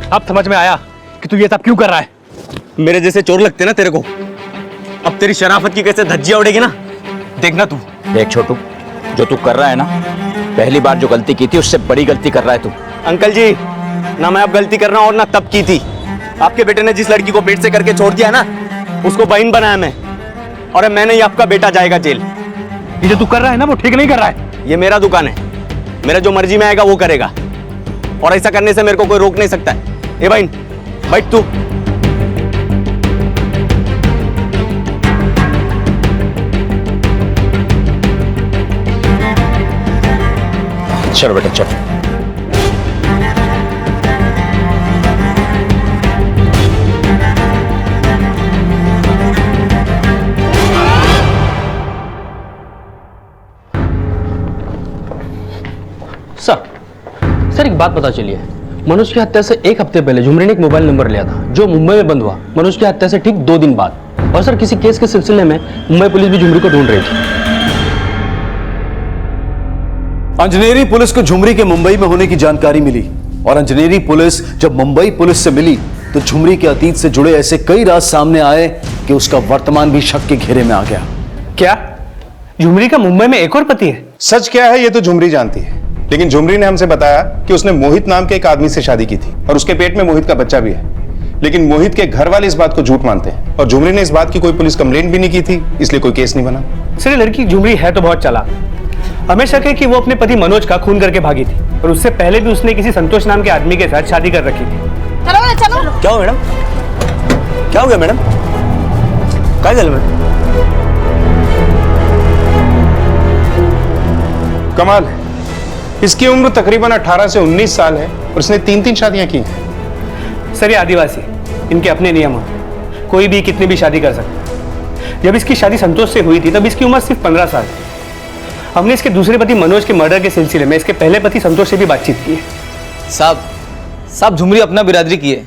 अब समझ में आया कि तू ये सब क्यों कर रहा है। मेरे जैसे चोर लगते ना तेरे को। अब तेरी शराफत की कैसे धज्जियां उड़ेगी ना, देखना तू। देख छोटू, जो तू कर रहा है ना, पहली बार जो गलती की थी उससे बड़ी गलती कर रहा है तू। अंकल जी, ना मैं अब गलती कर रहा हूँ और ना तब की थी। आपके बेटे ने जिस लड़की को पेट से करके छोड़ दिया ना, उसको बहन बनाया मैं, और मैंने ही आपका बेटा जाएगा जेल। ये जो तू कर रहा है ना वो ठीक नहीं कर रहा है। ये मेरा दुकान है, मेरा जो मर्जी में आएगा वो करेगा, और ऐसा करने से मेरे को कोई रोक नहीं सकता है। ए बहन, बैठ तू। चलो बेटा चल। सर एक बात पता चली है। मनोज की हत्या से एक हफ्ते पहले झुमरी ने एक मोबाइल नंबर लिया था जो मुंबई में बंद हुआ मनोज की हत्या से ठीक 2 दिन बाद। और सर किसी केस के सिलसिले में मुंबई पुलिस भी झुमरी को ढूंढ रही थी। अंजनेरी पुलिस को झुमरी के मुंबई में होने की जानकारी मिली, और अंजनेरी पुलिस जब मुंबई पुलिस से मिली तो झुमरी के अतीत से जुड़े ऐसे कई राज सामने आए कि उसका वर्तमान भी शक के घेरे में आ गया। क्या झुमरी का मुंबई में एक और पति है? सच क्या है ये तो झुमरी जानती है, लेकिन झुमरी ने हमसे बताया कि उसने मोहित नाम के एक आदमी से शादी की थी और उसके पेट में मोहित का बच्चा भी है। लेकिन मोहित के घर वाले इस बात को झूठ मानते हैं, और झुमरी ने इस बात की कोई पुलिस कंप्लेंट भी नहीं की थी, इसलिए कोई केस नहीं बना। सर ये लड़की झुमरी है तो बहुत चालाक। हमें शक है कि वो अपने पति मनोज का खून करके भागी थी, और उससे पहले भी उसने किसी संतोष नाम के आदमी के साथ शादी कर रखी थी। चलो चलो। क्या हो मैडम? क्या हो गया मैडम? क्या गल में? कमाल है, इसकी उम्र तकरीबन 18 से 19 साल है और उसने 3-3 शादियां की हैं। सर ये आदिवासी, इनके अपने नियम हैं। कोई भी कितनी भी शादी कर सकता है। जब इसकी शादी संतोष से हुई थी तब इसकी उम्र सिर्फ 15 साल। हमने इसके दूसरे पति मनोज के मर्डर के सिलसिले में इसके पहले पति संतोष से भी बातचीत की है। साहब झुमरी अपना बिरादरी की है,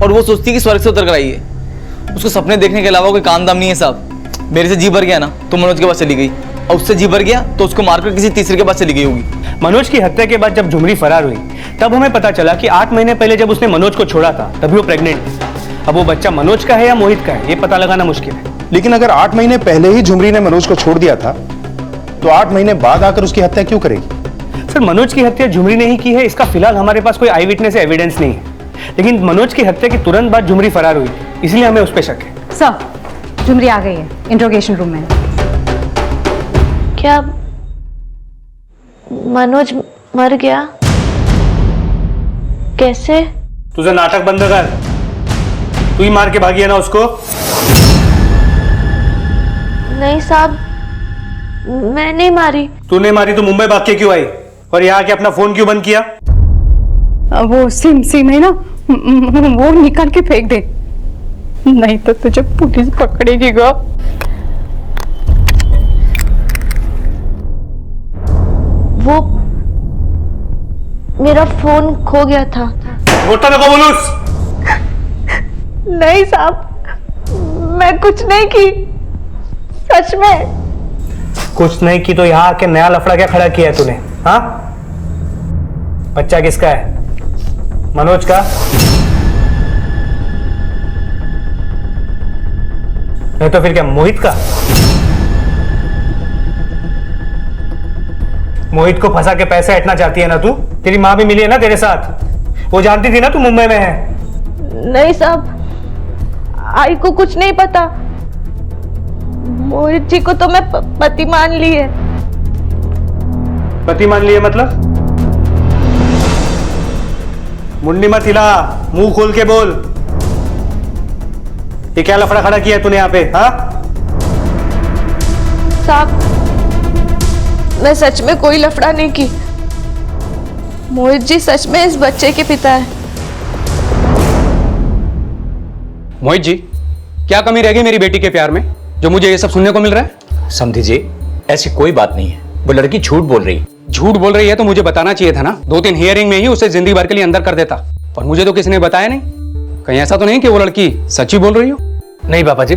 और वो सोचती है कि स्वर्ग से उतर कर आई है। उसको सपने देखने के अलावा कोई काम दाम नहीं है साहब। मेरे से जी भर गया ना तो मनोज के पास चली गई, और उससे जी भर गया तो उसको मारकर किसी तीसरे के पास चली गई होगी। मनोज की हत्या के बाद जब झुमरी फरार हुई तब हमें पता चला कि 8 महीने पहले जब उसने मनोज को छोड़ा था तभी वो प्रेग्नेंट थी। अब वो बच्चा मनोज का है या मोहित का है ये पता लगाना मुश्किल है। लेकिन अगर 8 महीने पहले ही झुमरी ने मनोज को छोड़ दिया था तो 8 महीने बाद आकर उसकी हत्या क्यों करेगी? सर मनोज की हत्या झुमरी ने ही की है, इसका फिलहाल हमारे पास कोई आई विटनेस एविडेंस नहीं है। लेकिन मनोज की हत्या के तुरंत बाद झुमरी फरार हुई, इसलिए हमें उस पर शक है। सर झुमरी आ गई है इंट्रोगेशन रूम में। क्या मनोज मर गया? कैसे? तुझे नाटक बंद कर। तू ही मार के भागी है ना उसको? नहीं साहब, मैं नहीं मारी। तूने मारी तो मुंबई भाग के क्यों आई, और यहाँ के अपना फोन क्यों बंद किया? वो सिम है ना, वो निकाल के फेंक दे, नहीं तो तुझे पुलिस पकड़ेगी गा। वो मेरा फोन खो गया था। बोलता देखो बोलूस। नहीं साहब, मैं कुछ नहीं की, सच में कुछ नहीं की तो यहाँ आके नया लफड़ा क्या खड़ा किया है तूने? हाँ, बच्चा किसका है? मनोज का? नहीं तो फिर क्या मोहित का? मोहित को फंसा के पैसे हटना चाहती है ना तू? तेरी माँ भी मिली है ना तेरे साथ, वो जानती थी ना तू मुंबई में है। नहीं साहब, आई को कुछ नहीं पता। मोहित जी को तो मैं पति मान ली है। पति मान लिए मतलब? मुंडी मत हिला, मुंह खोल के बोल। ये क्या लफड़ा खड़ा किया है तूने यहाँ पे? हाँ साहब, मैं सच में कोई लफड़ा नहीं की। मोहित जी सच में इस बच्चे के पिता है। मोहित जी, क्या कमी रह गई मेरी बेटी के प्यार में जो मुझे ये सब सुनने को मिल रहा है? समझी जी, ऐसी कोई बात नहीं है, वो लड़की झूठ बोल रही है। झूठ बोल रही है तो मुझे बताना चाहिए था ना। 2-3 हियरिंग में ही उसे जिंदगी भर के लिए अंदर कर देता, और मुझे तो किसी ने बताया नहीं। कहीं ऐसा तो नहीं कि वो लड़की सच्ची बोल रही हो? नहीं पापा जी,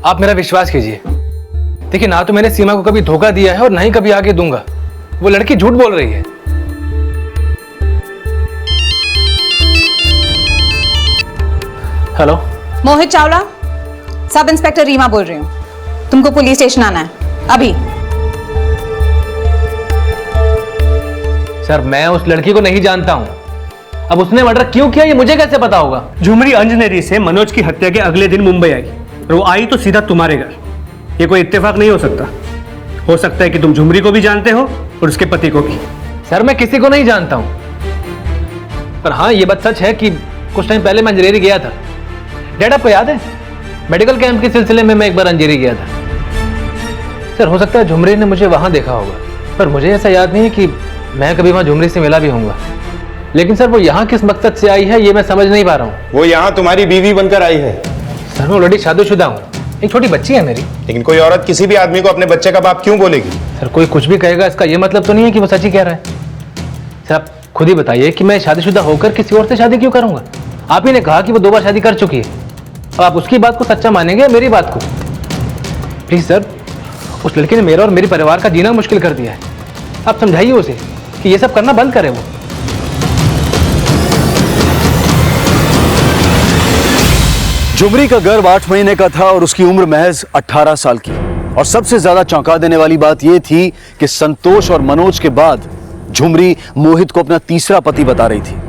आप मेरा विश्वास कीजिए। देखिए, ना तो मैंने सीमा को कभी धोखा दिया है और ना ही कभी आगे दूंगा। वो लड़की झूठ बोल रही है। Hello. Mohit Chawla, sub inspector Reema बोल रही हूँ। तुमको पुलिस स्टेशन आना है अभी। सर मैं उस लड़की को नहीं जानता हूँ। अब उसने मर्डर क्यों किया ये मुझे कैसे पता होगा? झुमरी अंजनेरी से मनोज की हत्या के अगले दिन मुंबई आई और वो आई तो सीधा तुम्हारे घर। ये कोई इत्तेफाक नहीं हो सकता। हो सकता है कि तुम झुमरी को भी जानते हो और उसके पति को भी। सर मैं किसी को नहीं जानता हूँ, पर हाँ ये बात सच है कि कुछ टाइम पहले मैं अंजनेरी गया था। डैड आपको याद है मेडिकल कैंप के सिलसिले में मैं एक बार अंजनेरी गया था। सर हो सकता है झुमरी ने मुझे वहां देखा होगा, पर मुझे ऐसा याद नहीं है कि मैं कभी वहां झुमरी से मिला भी होऊंगा। लेकिन सर वो यहाँ किस मकसद से आई है ये मैं समझ नहीं पा रहा हूँ। वो यहाँ तुम्हारी बीवी बनकर आई है। सर मैं ऑलरेडी शादीशुदा हूँ, एक छोटी बच्ची है मेरी। लेकिन कोई औरत किसी भी आदमी को अपने बच्चे का बाप क्यों बोलेगी? सर कोई कुछ भी कहेगा इसका ये मतलब तो नहीं है कि वो सच ही कह रहा है। सर आप खुद ही बताइए कि मैं शादीशुदा होकर किसी और से शादी क्यों करूंगा? आप ही ने कहा कि वो 2 बार शादी कर चुकी है। अब आप उसकी बात को सच्चा मानेंगे या मेरी बात को? प्लीज सर, उस लड़की ने मेरा और मेरे परिवार का जीना मुश्किल कर दिया है। आप समझाइए उसे कि ये सब करना बंद करे वो। झुमरी का गर्भ 8 महीने का था और उसकी उम्र महज 18 साल की। और सबसे ज्यादा चौंका देने वाली बात यह थी कि संतोष और मनोज के बाद झुमरी मोहित को अपना तीसरा पति बता रही थी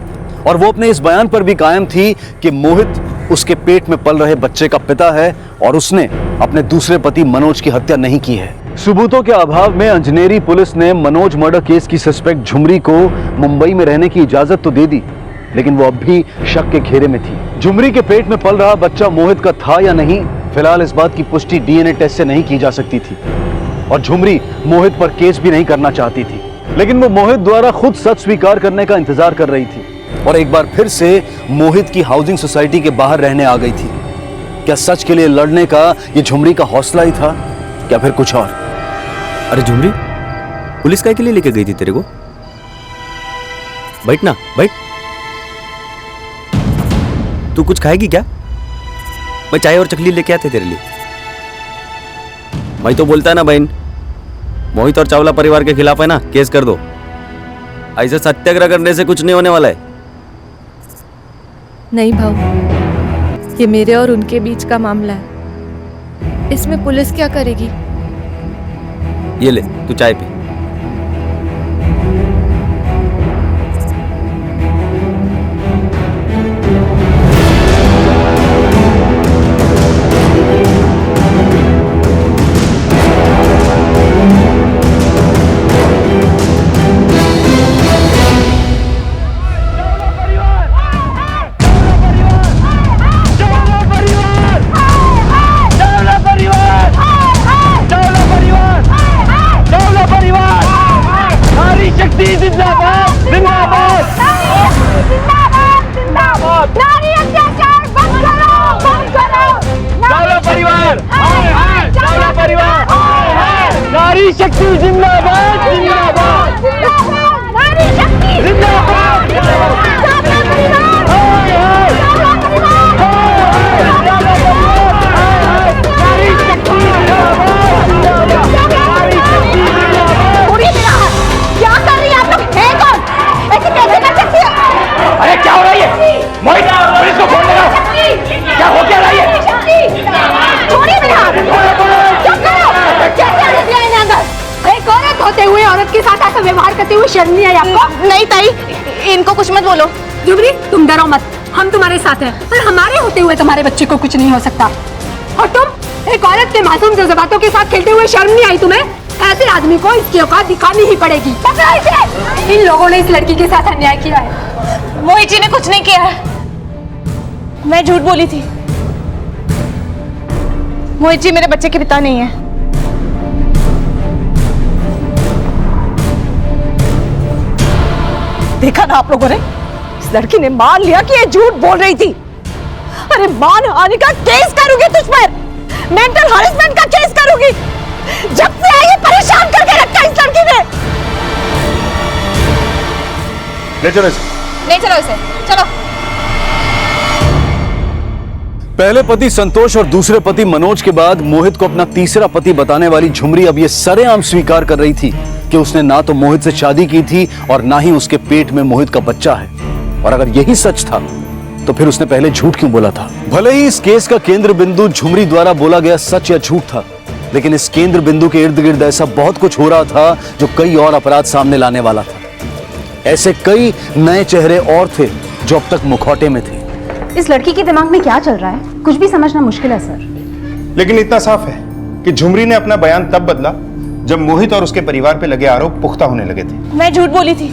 और वो अपने इस बयान पर भी कायम थी कि मोहित उसके पेट में पल रहे बच्चे का पिता है और उसने अपने दूसरे पति मनोज की हत्या नहीं की है। सबूतों के अभाव में अंजनेरी पुलिस ने मनोज मर्डर केस की सस्पेक्ट झुमरी को मुंबई में रहने की इजाजत तो दे दी, लेकिन वो अब भी शक के घेरे में थी। झुमरी के पेट में पल रहा बच्चा मोहित का था या नहीं, फिलहाल इस बात की पुष्टि डीएनए टेस्ट से नहीं की जा सकती थी और झुमरी मोहित पर केस भी नहीं करना चाहती थी। लेकिन वो मोहित द्वारा खुद सच स्वीकार करने का इंतजार कर रही थी और एक बार फिर से मोहित की हाउसिंग सोसाइटी के बाहर रहने आ गई थी। क्या सच के लिए लड़ने का ये झुमरी का हौसला ही था क्या फिर कुछ और? अरे झुमरी, पुलिस काय के लिए लेके गई थी तेरे को? बैठ ना, बैठ। तू कुछ खाएगी क्या? मैं चाय और चकली लेके आते तेरे लिए। भाई तो बोलता है ना बहन, मोहित और चावला परिवार के खिलाफ है ना, केस कर दो। ऐसे सत्याग्रह करने से कुछ नहीं होने वाला है। नहीं भाऊ, ये मेरे और उनके बीच का मामला है। इसमें पुलिस क्या करेगी? ये ले, तू चाय पी। शर्म नहीं आई आपको? नहीं ताई, इनको कुछ मत बोलो। झुमरी तुम डरो मत, हम तुम्हारे साथ हैं। पर हमारे होते हुए तुम्हारे बच्चे को कुछ नहीं हो सकता। और तुम एक औरत के मासूम जज्बातों के साथ खेलते हुए शर्म नहीं आई तुम्हें? ऐसे आदमी को इसकी औकात दिखानी ही पड़ेगी। पकड़ो इसे। इन लोगों ने इस लड़की के साथ अन्याय किया है। मोहित जी ने कुछ नहीं किया है, मैं झूठ बोली थी। मोहित जी मेरे बच्चे के पिता नहीं है। देखा ना आप लोगों ने, इस लड़की ने मान लिया कि ये झूठ बोल रही थी। अरे मानहानि का केस करूंगी तुझ पर, मेंटल हरेसमेंट का केस करूंगी। जब से आई परेशान करके रखा इस लड़की ने। ले चलो इसे। नहीं चलो इसे, चलो। पहले पति संतोष और दूसरे पति मनोज के बाद मोहित को अपना तीसरा पति बताने वाली झुमरी अब यह सरेआम स्वीकार कर रही थी कि उसने ना तो मोहित से शादी की थी और ना ही उसके पेट में मोहित का बच्चा है। और अगर यही सच था तो फिर उसने पहले झूठ क्यों बोला था? भले ही इस केस का केंद्र बिंदु झुमरी द्वारा बोला गया सच या झूठ था, लेकिन इस केंद्र बिंदु के इर्द गिर्द ऐसा बहुत कुछ हो रहा था जो कई और अपराध सामने लाने वाला था। ऐसे कई नए चेहरे और थे जो अब तक मुखौटे में थे। इस लड़की के दिमाग में क्या चल रहा है, कुछ भी समझना मुश्किल है सर। लेकिन इतना साफ है कि झुमरी ने अपना बयान तब बदला जब मोहित और उसके परिवार पे लगे आरोप पुख्ता होने लगे थे। मैं झूठ बोली थी।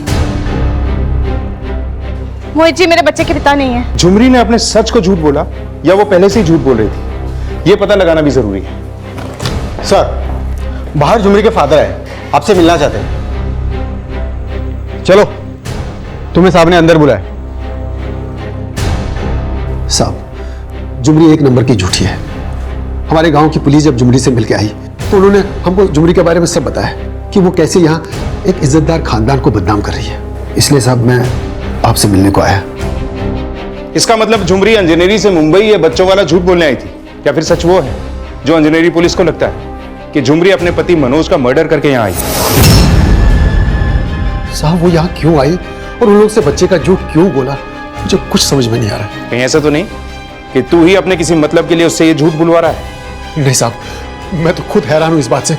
मोहित जी मेरे बच्चे के पिता नहीं है। झुमरी ने अपने सच को झूठ बोला या वो पहले से ही झूठ बोल रही थी, ये पता लगाना भी जरूरी है। सर, बाहर झुमरी के फादर है, आपसे मिलना चाहते हैं। चलो, तुम्हें साहब ने अंदर बुलाया। साहब, झुमरी एक नंबर की झूठी है। हमारे गांव की पुलिस जब झुमरी से मिलकर आई तो उन्होंने हमको झुमरी के बारे में सब बताया कि वो कैसे यहाँ एक इज्जतदार खानदान को बदनाम कर रही है। इसलिए साहब मैं आपसे मिलने को आया। इसका मतलब झुमरी इंजीनियरिंग से मुंबई ये बच्चों वाला झूठ बोलने आई थी, या फिर सच वो है जो इंजीनियरिंग पुलिस को लगता है कि झुमरी अपने पति मनोज का मर्डर करके यहाँ आई? साहब, वो यहाँ क्यों आई और उन लोग से बच्चे का झूठ क्यों बोला, मुझे कुछ समझ में नहीं आ रहा। कहीं ऐसा तो नहीं कि तू ही अपने किसी मतलब के लिए उससे ये झूठ बुलवा रहा है? नहीं साहब, मैं तो खुद हैरान हूं इस बात से।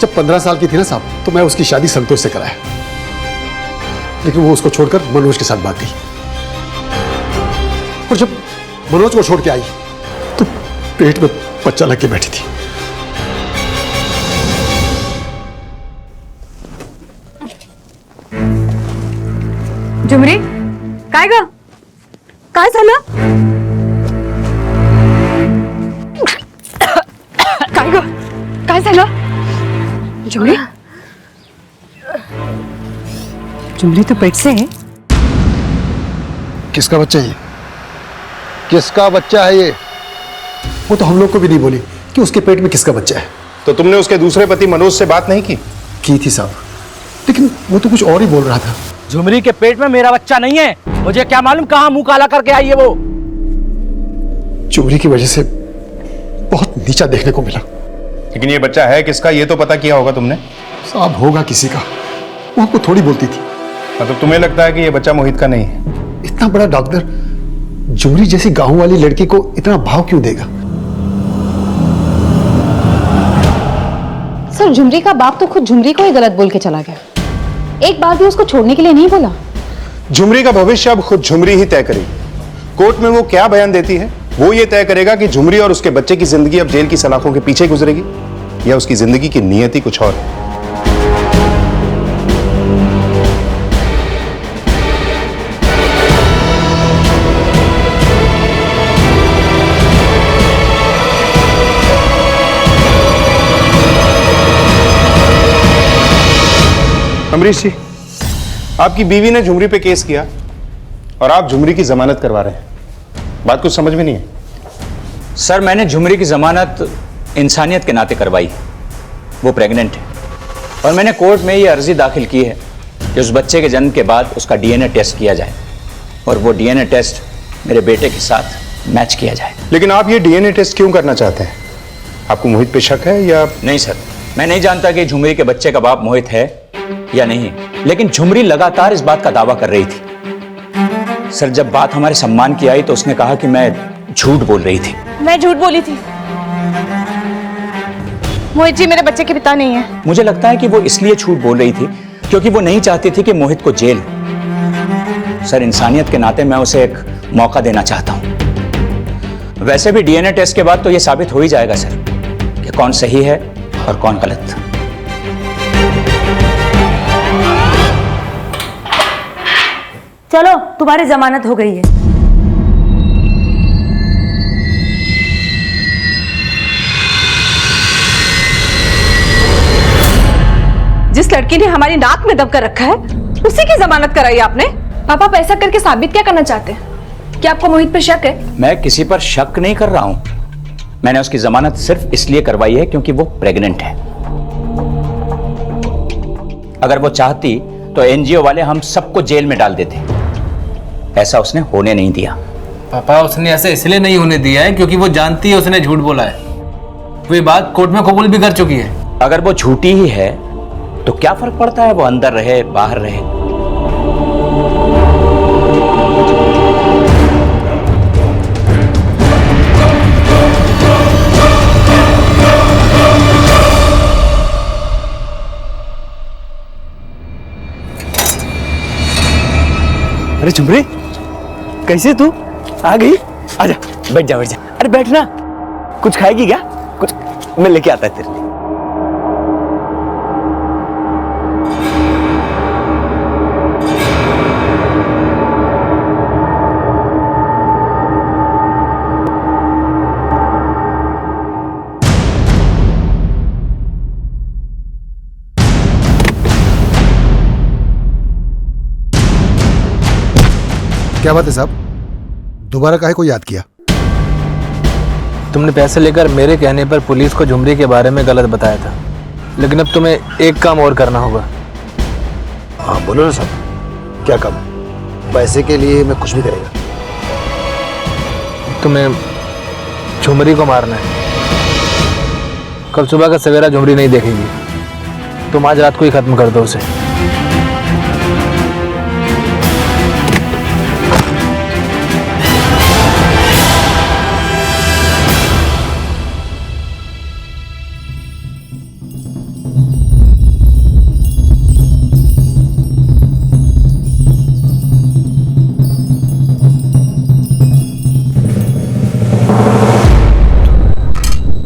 जब 15 साल की थी ना साहब, तो मैं उसकी शादी संतोष से कराया, लेकिन वो उसको छोड़कर मनोज के साथ भाग गई। और जब मनोज को छोड़ के आई तो पेट में बच्चा लग के बैठी थी। झुमरी काय ग, काय झालं? काय ग, काय झालं? झुमरी, झुमरी तो पेट से है। किसका बच्चा है ये? किसका बच्चा है ये? वो तो हम लोग को भी नहीं बोली कि उसके पेट में किसका बच्चा है। तो तुमने उसके दूसरे पति मनोज से बात नहीं की? की थी साहब, लेकिन वो तो कुछ और ही बोल रहा था। झुमरी के पेट में मेरा बच्चा नहीं है, मुझे क्या मालूम कहां मुंह काला करके आई है वो। झुमरी की वजह से बहुत नीचा देखने को मिला। लेकिन ये बच्चा है किसका, ये तो पता किया होगा तुमने? साहब, होगा किसी का, वो हमको थोड़ी बोलती थी। मतलब तुम्हें लगता है कि ये बच्चा मोहित का नहीं है? इतना बड़ा डॉक्टर झुमरी जैसी गांव वाली लड़की को इतना भाव क्यों देगा? सर, झुमरी का बाप तो खुद झुमरी को ही गलत बोल के चला गया, एक बार भी उसको छोड़ने के लिए नहीं बोला। झुमरी का भविष्य अब खुद झुमरी ही तय करेगी। कोर्ट में वो क्या बयान देती है वो ये तय करेगा कि झुमरी और उसके बच्चे की जिंदगी अब जेल की सलाखों के पीछे गुजरेगी या उसकी जिंदगी की नियति कुछ और है। अमरीश जी, आपकी बीवी ने झुमरी पे केस किया और आप झुमरी की जमानत करवा रहे हैं, बात कुछ समझ में नहीं है। सर, मैंने झुमरी की जमानत इंसानियत के नाते करवाई। वो प्रेग्नेंट है और मैंने कोर्ट में ये अर्जी दाखिल की है कि उस बच्चे के जन्म के बाद उसका डीएनए टेस्ट किया जाए और वो डीएनए टेस्ट मेरे बेटे के साथ मैच किया जाए। लेकिन आप ये डीएनए टेस्ट क्यों करना चाहते हैं? आपको मोहित पे शक है या? नहीं सर, मैं नहीं जानता कि झुमरी के बच्चे का बाप मोहित है या नहीं, लेकिन झुमरी लगातार इस बात का दावा कर रही थी। सर, जब बात हमारे सम्मान की आई तो उसने कहा कि मैं झूठ बोल रही थी। मैं झूठ बोली थी। मोहित जी मेरे बच्चे के पिता नहीं है। मुझे लगता है कि वो इसलिए झूठ बोल रही थी क्योंकि वो नहीं चाहती थी कि मोहित को जेल हो। सर, इंसानियत के नाते मैं उसे एक मौका देना चाहता हूं। वैसे भी डीएनए टेस्ट के बाद तो ये साबित हो ही जाएगा सर कि कौन सही है और कौन गलत। चलो, तुम्हारी जमानत हो गई है। जिस लड़की ने हमारी नाक में दब कर रखा है उसी की जमानत कराई आपने। पापा, आप ऐसा करके साबित क्या करना चाहते हैं? क्या आपको मोहित पर शक है? मैं किसी पर शक नहीं कर रहा हूं। मैंने उसकी जमानत सिर्फ इसलिए करवाई है क्योंकि वो प्रेग्नेंट है। अगर वो चाहती तो एनजीओ वाले हम सबको जेल में डाल देते। ऐसा उसने होने नहीं दिया। पापा, उसने ऐसा इसलिए नहीं होने दिया है क्योंकि वो जानती है उसने झूठ बोला है। वो ये बात कोर्ट में कबूल भी कर चुकी है। अगर वो झूठी ही है तो क्या फर्क पड़ता है वो अंदर रहे बाहर रहे। अरे झुमरी, कैसे तू आ गई? आजा, बैठ जा बैठ जा। अरे बैठ ना, कुछ खाएगी क्या? कुछ मैं लेके आता है तेरे लिए। क्या बात है साहब, दोबारा काहे को याद किया? तुमने पैसे लेकर मेरे कहने पर पुलिस को झुमरी के बारे में गलत बताया था, लेकिन अब तुम्हें एक काम और करना होगा। हाँ बोलो ना साहब, क्या काम? पैसे के लिए मैं कुछ भी करेगा। तुम्हें झुमरी को मारना है। कल सुबह का सवेरा झुमरी नहीं देखेगी, तुम आज रात को ही खत्म कर दो उसे।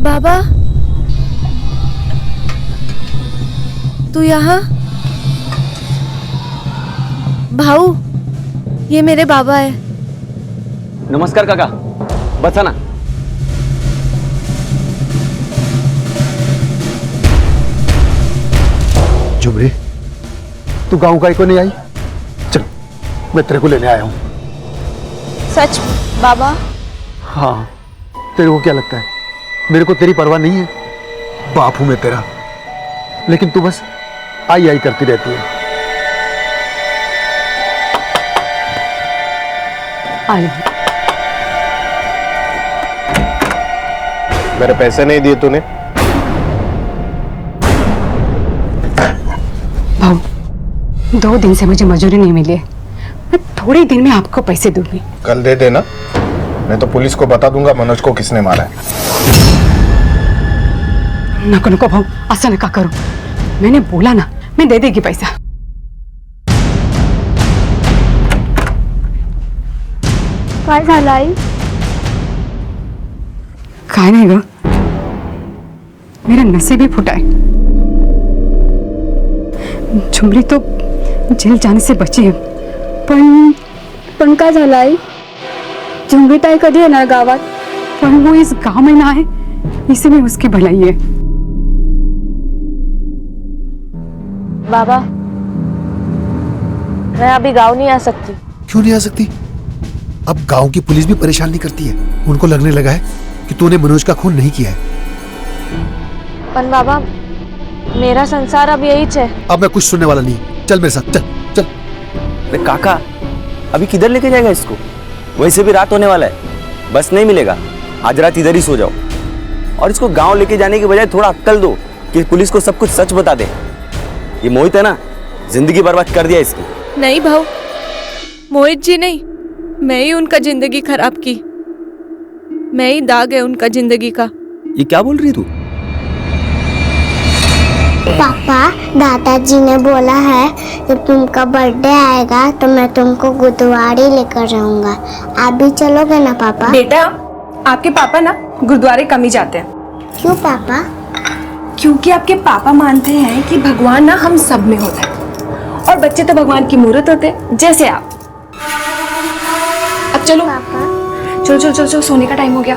बाबा, तू यहाँ? भाऊ, ये मेरे बाबा है। नमस्कार काका, बसा ना। झुमरी, तू गांव का को नहीं आई? चल, मैं तेरे को लेने आया हूँ। सच बाबा? हाँ, तेरे को क्या लगता है मेरे को तेरी परवाह नहीं है? बाप हूं मैं तेरा, लेकिन तू बस आई आई करती रहती है। मेरे पैसे नहीं दिए तूने? भाऊ, 2 दिन से मुझे मजदूरी नहीं मिली है, मैं थोड़े दिन में आपको पैसे दूंगी। कल दे देना, मैं तो पुलिस को बता दूंगा मनोज को किसने मारा है। नको नको भाऊ, ऐसा नका करो, मैंने बोला ना, मैं दे देगी पैसा। काय झालं आई? काय नाही ग, मेरा नसीब ही फुटा है। झुमरी तो जेल जाने से बची है, पण काय झालं आई? झुमरी ताई कधी येणार गावात? पण वो इस गांव में ना है, इसी में उसकी भलाई है। बाबा, मैं अभी गांव नहीं आ सकती। क्यों नहीं आ सकती? अब गांव की पुलिस भी परेशान नहीं करती है, उनको लगने लगा है कि तूने मनोज का खून नहीं किया है। पर बाबा, मेरा संसार अब यही है। अब मैं कुछ सुनने वाला नहीं, चल मेरे साथ, चल चल। अरे काका, अभी किधर लेके जाएगा इसको? वैसे भी रात होने वाला है, बस नहीं मिलेगा। आज रात इधर ही सो जाओ, और इसको गांव लेके जाने की बजाय थोड़ा अक्कल दो कि पुलिस को सब कुछ सच बता दे। ये मोहित है ना, जिंदगी बर्बाद कर दिया इसकी। नहीं भाऊ, मोहित जी नहीं, मैं ही उनका जिंदगी खराब की। मैं ही दाग है उनका जिंदगी का। ये क्या बोल रही तू? पापा, दादाजी ने बोला है जब तुमका बर्थडे आएगा तो मैं तुमको गुरुद्वारे लेकर जाऊंगा। आप भी चलोगे ना पापा? बेटा, आपके पापा ना गुरुद्वारे कम ही जाते हैं। क्यों पापा? क्योंकि आपके पापा मानते हैं कि भगवान ना हम सब में होता है, और बच्चे तो भगवान की मूर्त होते हैं, जैसे आप। अब चलो पापा, चलो चलो चलो चलो, सोने का टाइम हो गया।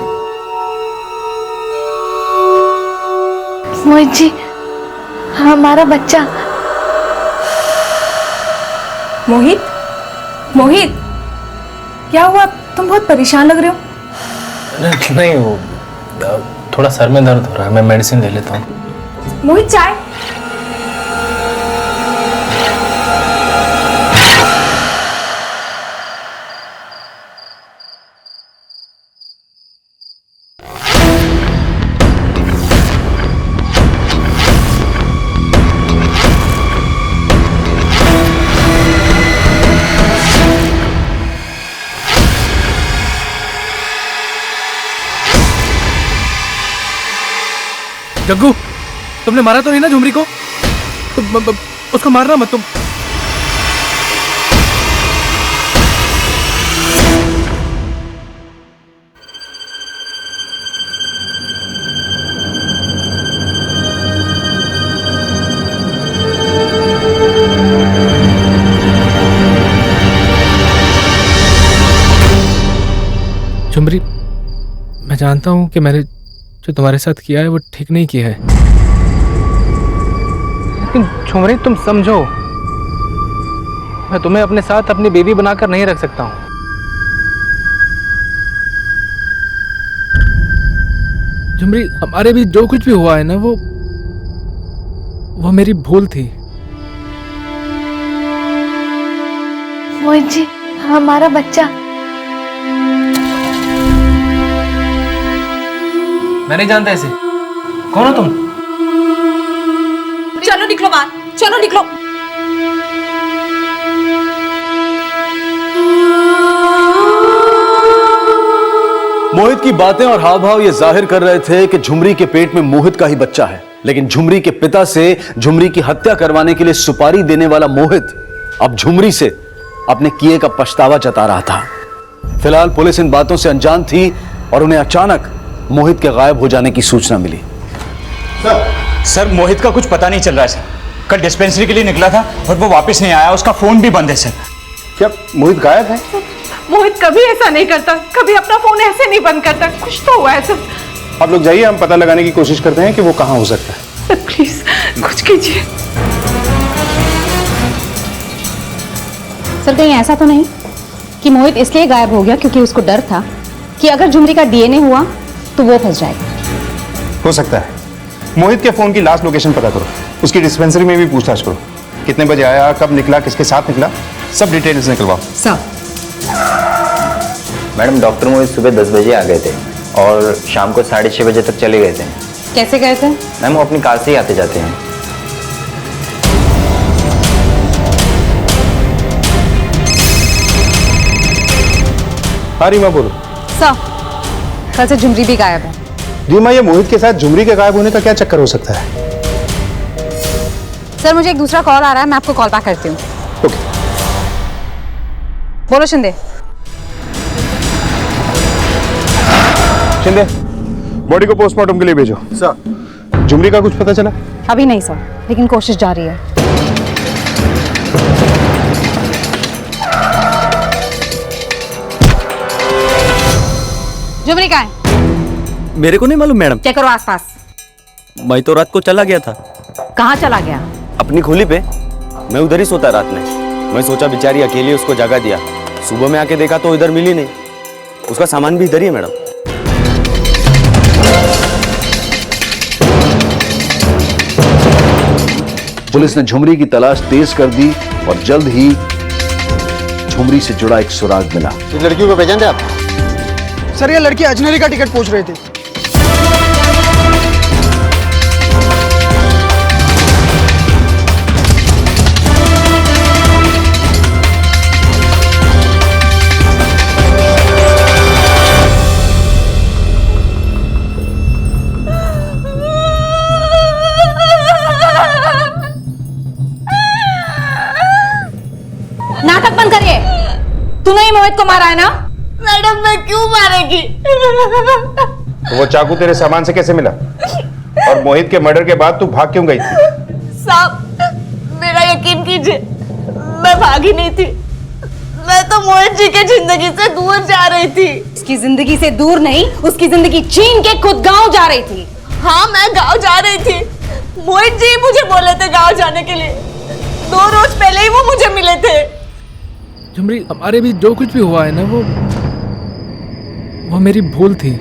मोहित जी, हमारा बच्चा। मोहित, मोहित, क्या हुआ? तुम बहुत परेशान लग रहे हो। नहीं, वो थोड़ा सर में दर्द हो रहा है, मैं मेडिसिन ले लेता हूँ। मोहित, चाय। जग्गू, तुमने मारा तो नहीं ना झुमरी को? उसको मारना मत तुम। झुमरी, मैं जानता हूँ कि मैंने जो तुम्हारे साथ किया है वो ठीक नहीं किया है, लेकिन झुमरी तुम समझो, मैं तुम्हें अपने साथ अपनी बेबी बनाकर नहीं रख सकता हूँ। झुमरी, हमारे बीच जो कुछ भी हुआ है ना, वो मेरी भूल थी। मोहित जी, हमारा बच्चा। मैं नहीं जानता ऐसे। कौन हो तुम? चलो निकलो बाहर, चलो निकलो। मोहित की बातें और हाव भाव ये जाहिर कर रहे थे कि झुमरी के पेट में मोहित का ही बच्चा है, लेकिन झुमरी के पिता से झुमरी की हत्या करवाने के लिए सुपारी देने वाला मोहित अब झुमरी से अपने किए का पछतावा जता रहा था। फिलहाल पुलिस इन बातों से अनजान थी और उन्हें अचानक मोहित के गायब हो जाने की सूचना मिली। सर मोहित का कुछ पता नहीं चल रहा है सर। कल डिस्पेंसरी के लिए निकला था और वो वापस नहीं आया, उसका फोन भी बंद है सर। क्या मोहित गायब है? मोहित कभी ऐसा नहीं करता, कभी अपना फोन ऐसे नहीं बंद करता। कुछ तो हुआ है सर। आप लोग जाइए, हम पता लगाने की कोशिश करते हैं कि वो कहाँ हो सकता है। प्लीज कुछ कीजिए। सर कहीं ऐसा तो नहीं कि मोहित इसलिए गायब हो गया क्योंकि उसको डर था कि अगर झुमरी का डीएनए हुआ तो वो फंस जाएगा? हो सकता है। मोहित के फोन की लास्ट लोकेशन पता करो, उसकी डिस्पेंसरी में भी पूछताछ करो, कितने बजे आया, कब निकला, किसके साथ निकला, सब डिटेल्स निकलवाओ। सर मैडम, डॉक्टर मोहित सुबह 10 बजे आ गए थे और शाम को 6:30 बजे तक चले गए थे। कैसे गए थे? मैम वो अपनी कार से ही आते जाते हैं। हाँ रीमा बोलो। सर कल से झुमरी भी गायब है। रीमा, ये मोहित के साथ झुमरी के गायब होने का क्या चक्कर हो सकता है? सर मुझे एक दूसरा कॉल आ रहा है, मैं आपको कॉल बैक करती हूँ। ओके। बोलो शिंदे। शिंदे, बॉडी को पोस्टमार्टम के लिए भेजो। सर। झुमरी का कुछ पता चला? अभी नहीं सर, लेकिन कोशिश जारी है। झुमरी कहाँ है? मेरे को नहीं मालूम मैडम। चेक करो आसपास। मैं तो रात को चला गया था। कहाँ चला गया? अपनी खोली पे। मैं उधर ही सोता रात में। मैं सोचा बेचारी अकेली, उसको जगा दिया। सुबह में आके देखा तो इधर मिली नहीं। उसका सामान भी इधर ही है मैडम। पुलिस ने झुमरी की तलाश तेज कर दी और जल्द ही झुमरी से जुड़ा एक सुराग मिला। इस लड़की को पहचानते आप? सर ये लड़की अजनेरी का टिकट पूछ रहे थे। नाटक बंद करिए। तूने ही मोहित को मारा है ना? मैडम मैं क्यों मारेगी? तो वो चाकू तेरे सामान से कैसे मिला? और मोहित के मर्डर के बाद तू भाग क्यों गई थी? साहब मेरा यकीन कीजिए, मैं भागी नहीं थी। मैं तो मोहित जी के जिंदगी से दूर जा रही थी। उसकी जिंदगी से दूर नहीं, उसकी जिंदगी छीन के खुद गांव जा रही थी। हाँ मैं गांव जा रही थी। मोहित जी मुझे बोले थे गांव जाने के लिए। 2 रोज पहले ही वो मुझे मिले थे। झुमरी, हमारे बीच जो कुछ भी हुआ है ना, वो मेरी भूल थी।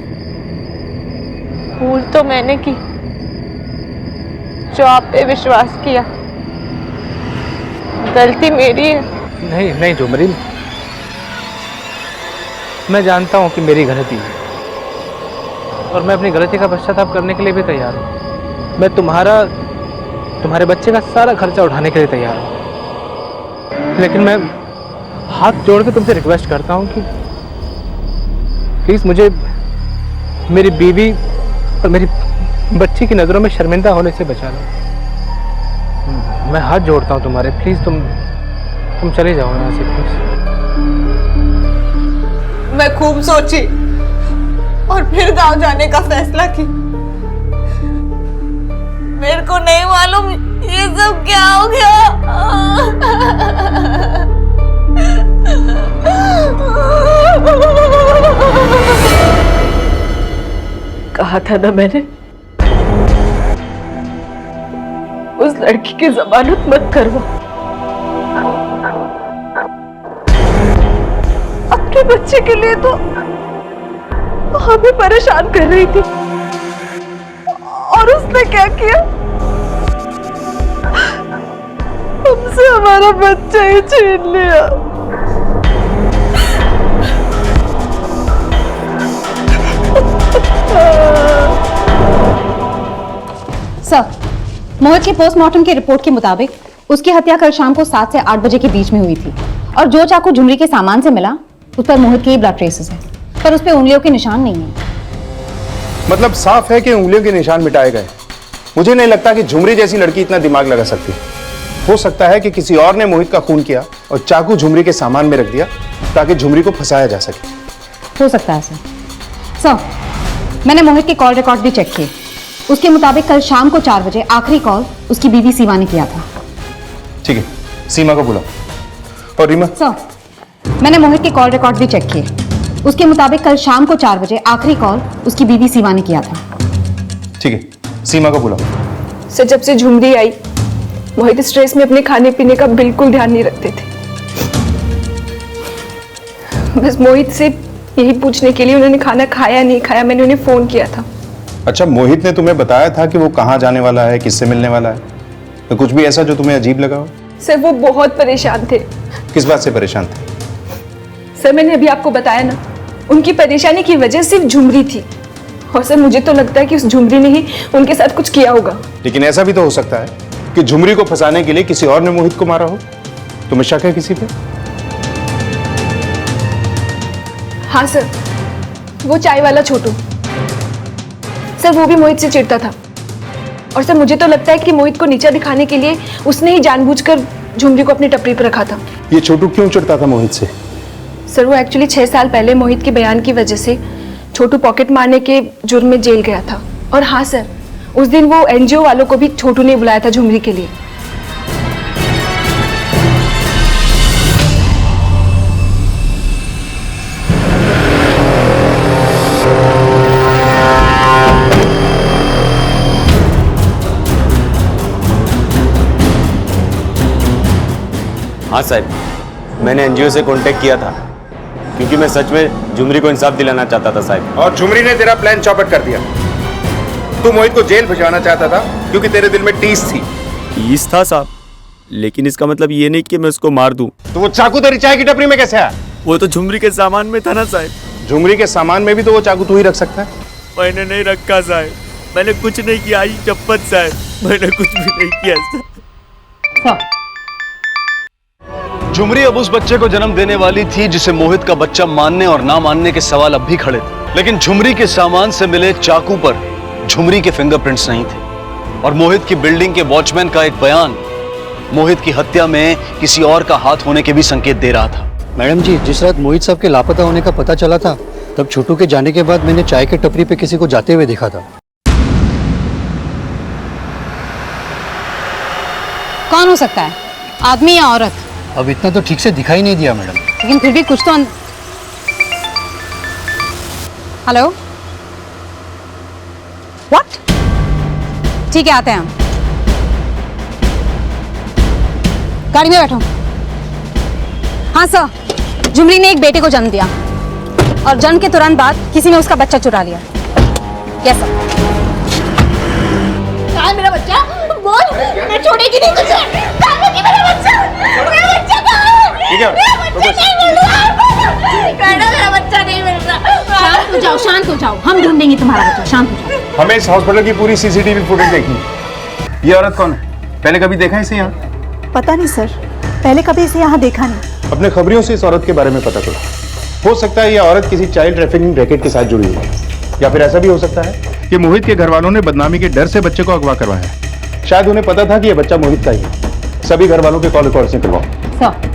भूल तो मैंने की, जो आप पे विश्वास किया। गलती मेरी है। नहीं नहीं झुमरी, मैं जानता हूँ कि मेरी गलती है और मैं अपनी गलती का पश्चाताप करने के लिए भी तैयार हूँ। मैं तुम्हारे बच्चे का सारा खर्चा उठाने के लिए तैयार हूँ, लेकिन मैं हाथ जोड़ के तुमसे रिक्वेस्ट करता हूँ कि प्लीज मुझे मेरी बीवी और मेरी बच्ची की नजरों में शर्मिंदा होने से बचा लो। मैं हाथ जोड़ता हूँ तुम्हारे, प्लीज तुम चले जाओ यहाँ से प्लीज। मैं खूब सोची और फिर गांव जाने का फैसला की। मेरे को नहीं मालूम ये सब क्या हो गया। कहा था ना मैंने, उस लड़की की जमानत मत करवा। अपने बच्चे के लिए तो हमें परेशान कर रही थी, और उसने क्या किया, हमसे हमारा बच्चा ही छीन लिया। सर, मोहित की पोस्टमार्टम की रिपोर्ट के मुताबिक उसकी हत्या कल शाम को 7 से 8 बजे के बीच में हुई थी, और जो चाकू झुमरी के सामान से मिला उस पर मोहित के ही ब्लड ट्रेसेस है, पर उस पर उंगलियों के निशान नहीं है। मतलब साफ है कि उंगलियों के निशान मिटाए गए। मुझे नहीं लगता कि झुमरी जैसी लड़की इतना दिमाग लगा सकती। हो सकता है कि किसी और ने मोहित का खून किया और चाकू झुमरी के सामान में रख दिया ताकि झुमरी को फंसाया जा सके। हो सकता है सर। सर, मैंने मोहित के कॉल रिकॉर्ड भी चेक किए। उसके मुताबिक कल शाम को 4 बजे आखिरी कॉल उसकी बीवी सीमा ने किया था। ठीक है, सीमा को बुलाओ। और रीमा? सर, मैंने मोहित के कॉल रिकॉर्ड भी चेक किए। उसके मुताबिक कल शाम को 4 बजे आखिरी कॉल उसकी बीवी सीमा ने किया था। ठीक है, सीमा को बुलाओ। सर, जब से झुमरी आई, मोहित स्ट्रेस में अपने खाने पीने का बिल्कुल ध्यान नहीं रखते थे। बस मोहित से यही पूछने के लिए उन्होंने खाना खाया नहीं खाया, मैंने उन्हें फोन किया था। अच्छा, मोहित ने तुम्हें बताया था कि वो कहाँ जाने वाला है, किससे मिलने वाला है? तो कुछ भी ऐसा जो तुम्हें अजीब लगा हो? सर, वो बहुत परेशान थे। किस बात से परेशान थे? सर, मैंने अभी आपको बताया ना, उनकी परेशानी की वजह सिर्फ झुमरी थी। और सर, मुझे तो लगता है कि उस झुमरी ने ही उनके साथ कुछ किया होगा। लेकिन ऐसा भी तो हो सकता है कि झुमरी को फंसाने के लिए किसी और ने मोहित को मारा हो। तुम्हें शक है किसी पे? हाँ सर, वो चाय वाला छोटू सर, वो भी मोहित से चिढ़ता था। और सर, मुझे तो लगता है कि मोहित को नीचा दिखाने के लिए उसने ही जानबूझकर झुमरी को अपनी टपरी पर रखा था। ये छोटू क्यों चिढ़ता था मोहित से? सर, वो एक्चुअली 6 साल पहले मोहित के बयान की वजह से छोटू पॉकेट मारने के जुर्म में जेल गया था। और हाँ सर, उस दिन वो एनजीओ वालों को भी छोटू ने बुलाया था झुमरी के लिए। हाँ साहब, मैंने एनजीओ से कांटेक्ट किया था क्योंकि मैं सच में झुमरी को इंसाफ दिलाना चाहता था साहब। और झुमरी ने तेरा प्लान चौपट कर दिया। तू मोहित को जेल भिजवाना चाहता था क्योंकि तेरे दिल में टीस थी। टीस था साहब, लेकिन इसका मतलब ये नहीं कि मैं उसको मार दूं। तो वो चाकू तेरी चाय की टपरी में कैसे आया? वो तो झुमरी के सामान में था ना साहब। झुमरी के सामान में भी तो वो चाकू तू ही रख सकता है। मैंने नहीं रखा साहब, मैंने कुछ नहीं किया। आई चप्पत साहब, मैंने कुछ भी नहीं किया साहब। झुमरी अब उस बच्चे को जन्म देने वाली थी जिसे मोहित का बच्चा मानने और ना मानने के सवाल अब भी खड़े थे। लेकिन झुमरी के सामान से मिले चाकू पर झुमरी के फिंगरप्रिंट्स नहीं थे, और मोहित की बिल्डिंग के वॉचमैन का एक बयान मोहित की हत्या में किसी और का हाथ होने के भी संकेत दे रहा था। मैडम जी, जिस रात मोहित साहब के लापता होने का पता चला था, तब छोटू के जाने के बाद मैंने चाय के टपरी पे किसी को जाते हुए देखा था। कौन हो सकता है, आदमी या औरत? अब इतना तो ठीक से दिखाई नहीं दिया मैडम, लेकिन फिर भी कुछ तो हेलो, व्हाट? ठीक है, आते हैं हम। गाड़ी में बैठो। हाँ सर, झुमरी ने एक बेटे को जन्म दिया और जन्म के तुरंत बाद किसी ने उसका बच्चा चुरा लिया। Yes sir. कहाँ है मेरा बच्चा? बोल, मैं छोड़ेगी नहीं तुझे। कहाँ है मेरा बच्चा? मेरा बच्चा कहाँ है? ठीक है, मेरा बच्चा नहीं मिल रहा। कहना मेरा बच्चा नहीं मिल रहा। शांत हो जाओ, शांत हो जाओ, हम ढूंढ देंगे तुम्हारा बच्चा। शांत हो जाओ। हमें इस हॉस्पिटल की पूरी सीसीटीवी फुटेज देखनी। ये औरत कौन है? पहले कभी देखा है इसे यहाँ? पता नहीं सर, पहले कभी इसे यहाँ देखा नहीं। अपने खबरियों से इस औरत के बारे में पता चला। हो सकता है ये औरत किसी चाइल्ड ट्रैफिकिंग रैकेट के साथ जुड़ी हुई है, या फिर ऐसा भी हो सकता है कि मोहित के घर वालों ने बदनामी के डर से बच्चे को अगवा करवाया है। शायद उन्हें पता था कि यह बच्चा मोहित का ही है। सभी घर वालों के कॉल रिकॉर्ड से करवाओ। सर,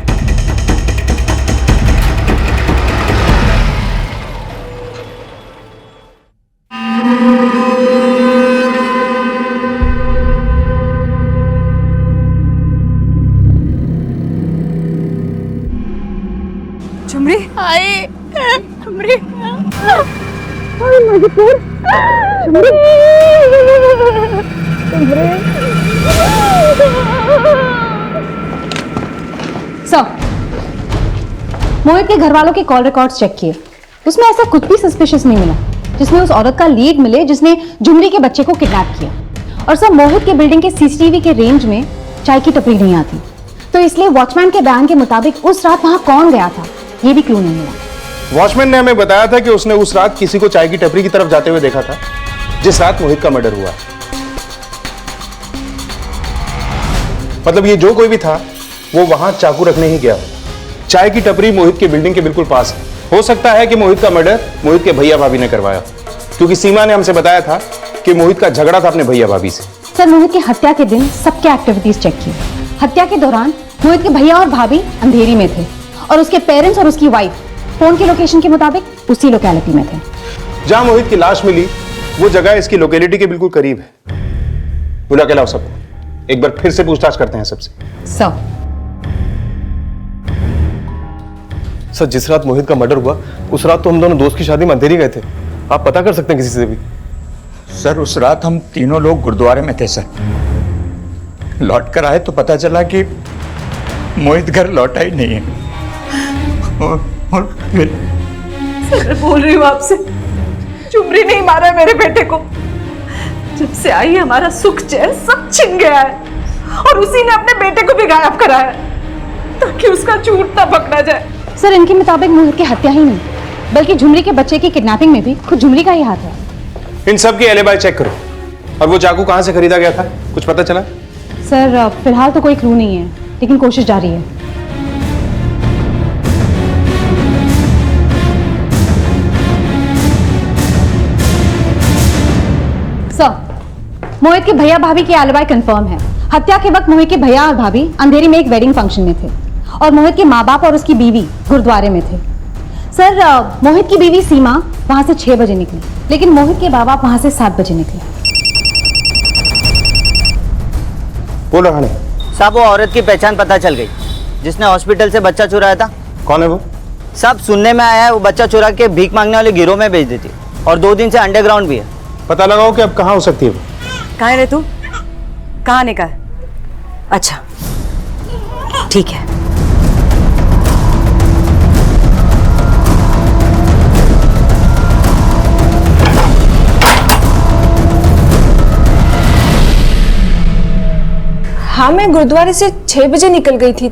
झुमरी, आई झुमरी, मधुपुर, सर, मोहित के घर वालों के कॉल रिकॉर्ड्स चेक किए, उसमें ऐसा कुछ भी सस्पिशियस नहीं मिला जिसमें उस औरत का लीड मिले जिसने झुमरी के बच्चे को किडनैप किया। और सर, मोहित के बिल्डिंग के सीसीटीवी के रेंज में चाय की टपरी नहीं आती, तो इसलिए वॉचमैन के बयान के मुताबिक उस रात वहां कौन गया था ये भी क्लू नहीं मिला। वॉचमैन ने हमें बताया था कि उसने उस रात किसी को चाय की टपरी की तरफ जाते हुए देखा था जिस रात मोहित का मर्डर हुआ। मतलब ये जो कोई भी था वो वहां चाकू रखने ही गया। चाय की टपरी मोहित की बिल्डिंग के बिल्कुल पास है। हो सकता है कि मोहित का मर्डर मोहित के भैया भाभी ने करवाया, क्योंकि सीमा ने हमसे बताया था कि मोहित का झगड़ा था अपने भैया भाभी से। सर, मोहित की हत्या के दिन सबके एक्टिविटीज चेक की। हत्या के दौरान मोहित के भैया और भाभी अंधेरी में थे और उसके पेरेंट्स और उसकी वाइफ फोन की लोकेशन के मुताबिक उसी लोकेलिटी में थे। जहां मोहित की लाश मिली वो जगह इसकी लोकेलिटी के बिल्कुल करीब है। बुला के लाओ सबको, एक बार फिर से पूछताछ करते हैं सबसे। सर, जिस रात मोहित का मर्डर हुआ उस रात तो हम दोनों दोस्त की शादी में अंधेरी गए थे। आप पता कर सकते हैं किसी से भी। सर, उस रात हम तीनों लोग गुरुद्वारे में थे सर। लौट कर आए तो पता चला कि मोहित घर लौटा ही नहीं है। और फिर सर, बोल रही हूँ आपसे, झुमरी नहीं मारा मेरे बेटे को। जब से आई हमारा सुख चैन सब छिन गया है और उसी ने अपने बेटे को भी गायब कराया ताकि उसका झूठ ना पकड़ा जाए। सर, इनके मुताबिक मोहित की हत्या ही नहीं बल्कि झुमरी के बच्चे की किडनैपिंग में भी खुद झुमरी का ही हाथ है। इन सब की एलिबाई चेक करो। और वो चाकू कहां से खरीदा गया था, कुछ पता चला? सर, फिलहाल तो कोई क्लू नहीं है, लेकिन कोशिश जारी है। सर, मोहित के भैया भाभी की एलिबाई कंफर्म है। हत्या के वक्त मोहित के भैया और भाभी अंधेरी में एक वेडिंग फंक्शन में थे और मोहित के माँ बाप और उसकी बीवी गुरुद्वारे में थे। सर, मोहित की बीवी सीमा वहां से 6 बजे निकली, लेकिन मोहित के माँ बाप वहां से 7 बजे निकले। बोलो रानी। साहब, वो औरत की पहचान पता चल गई जिसने हॉस्पिटल से बच्चा चुराया था। कौन है वो? सब सुनने में आया है वो बच्चा चुरा के भीख मांगने वाले गिरोह में भेज देती और 2 दिन से अंडरग्राउंड भी है। पता लगाओ कि अब कहाँ हो सकती है वो। कहाँ है रे तू? कहाँ निकल? अच्छा, ठीक है। हाँ, मैं गुरुद्वारे से 6 बजे निकल गई थी।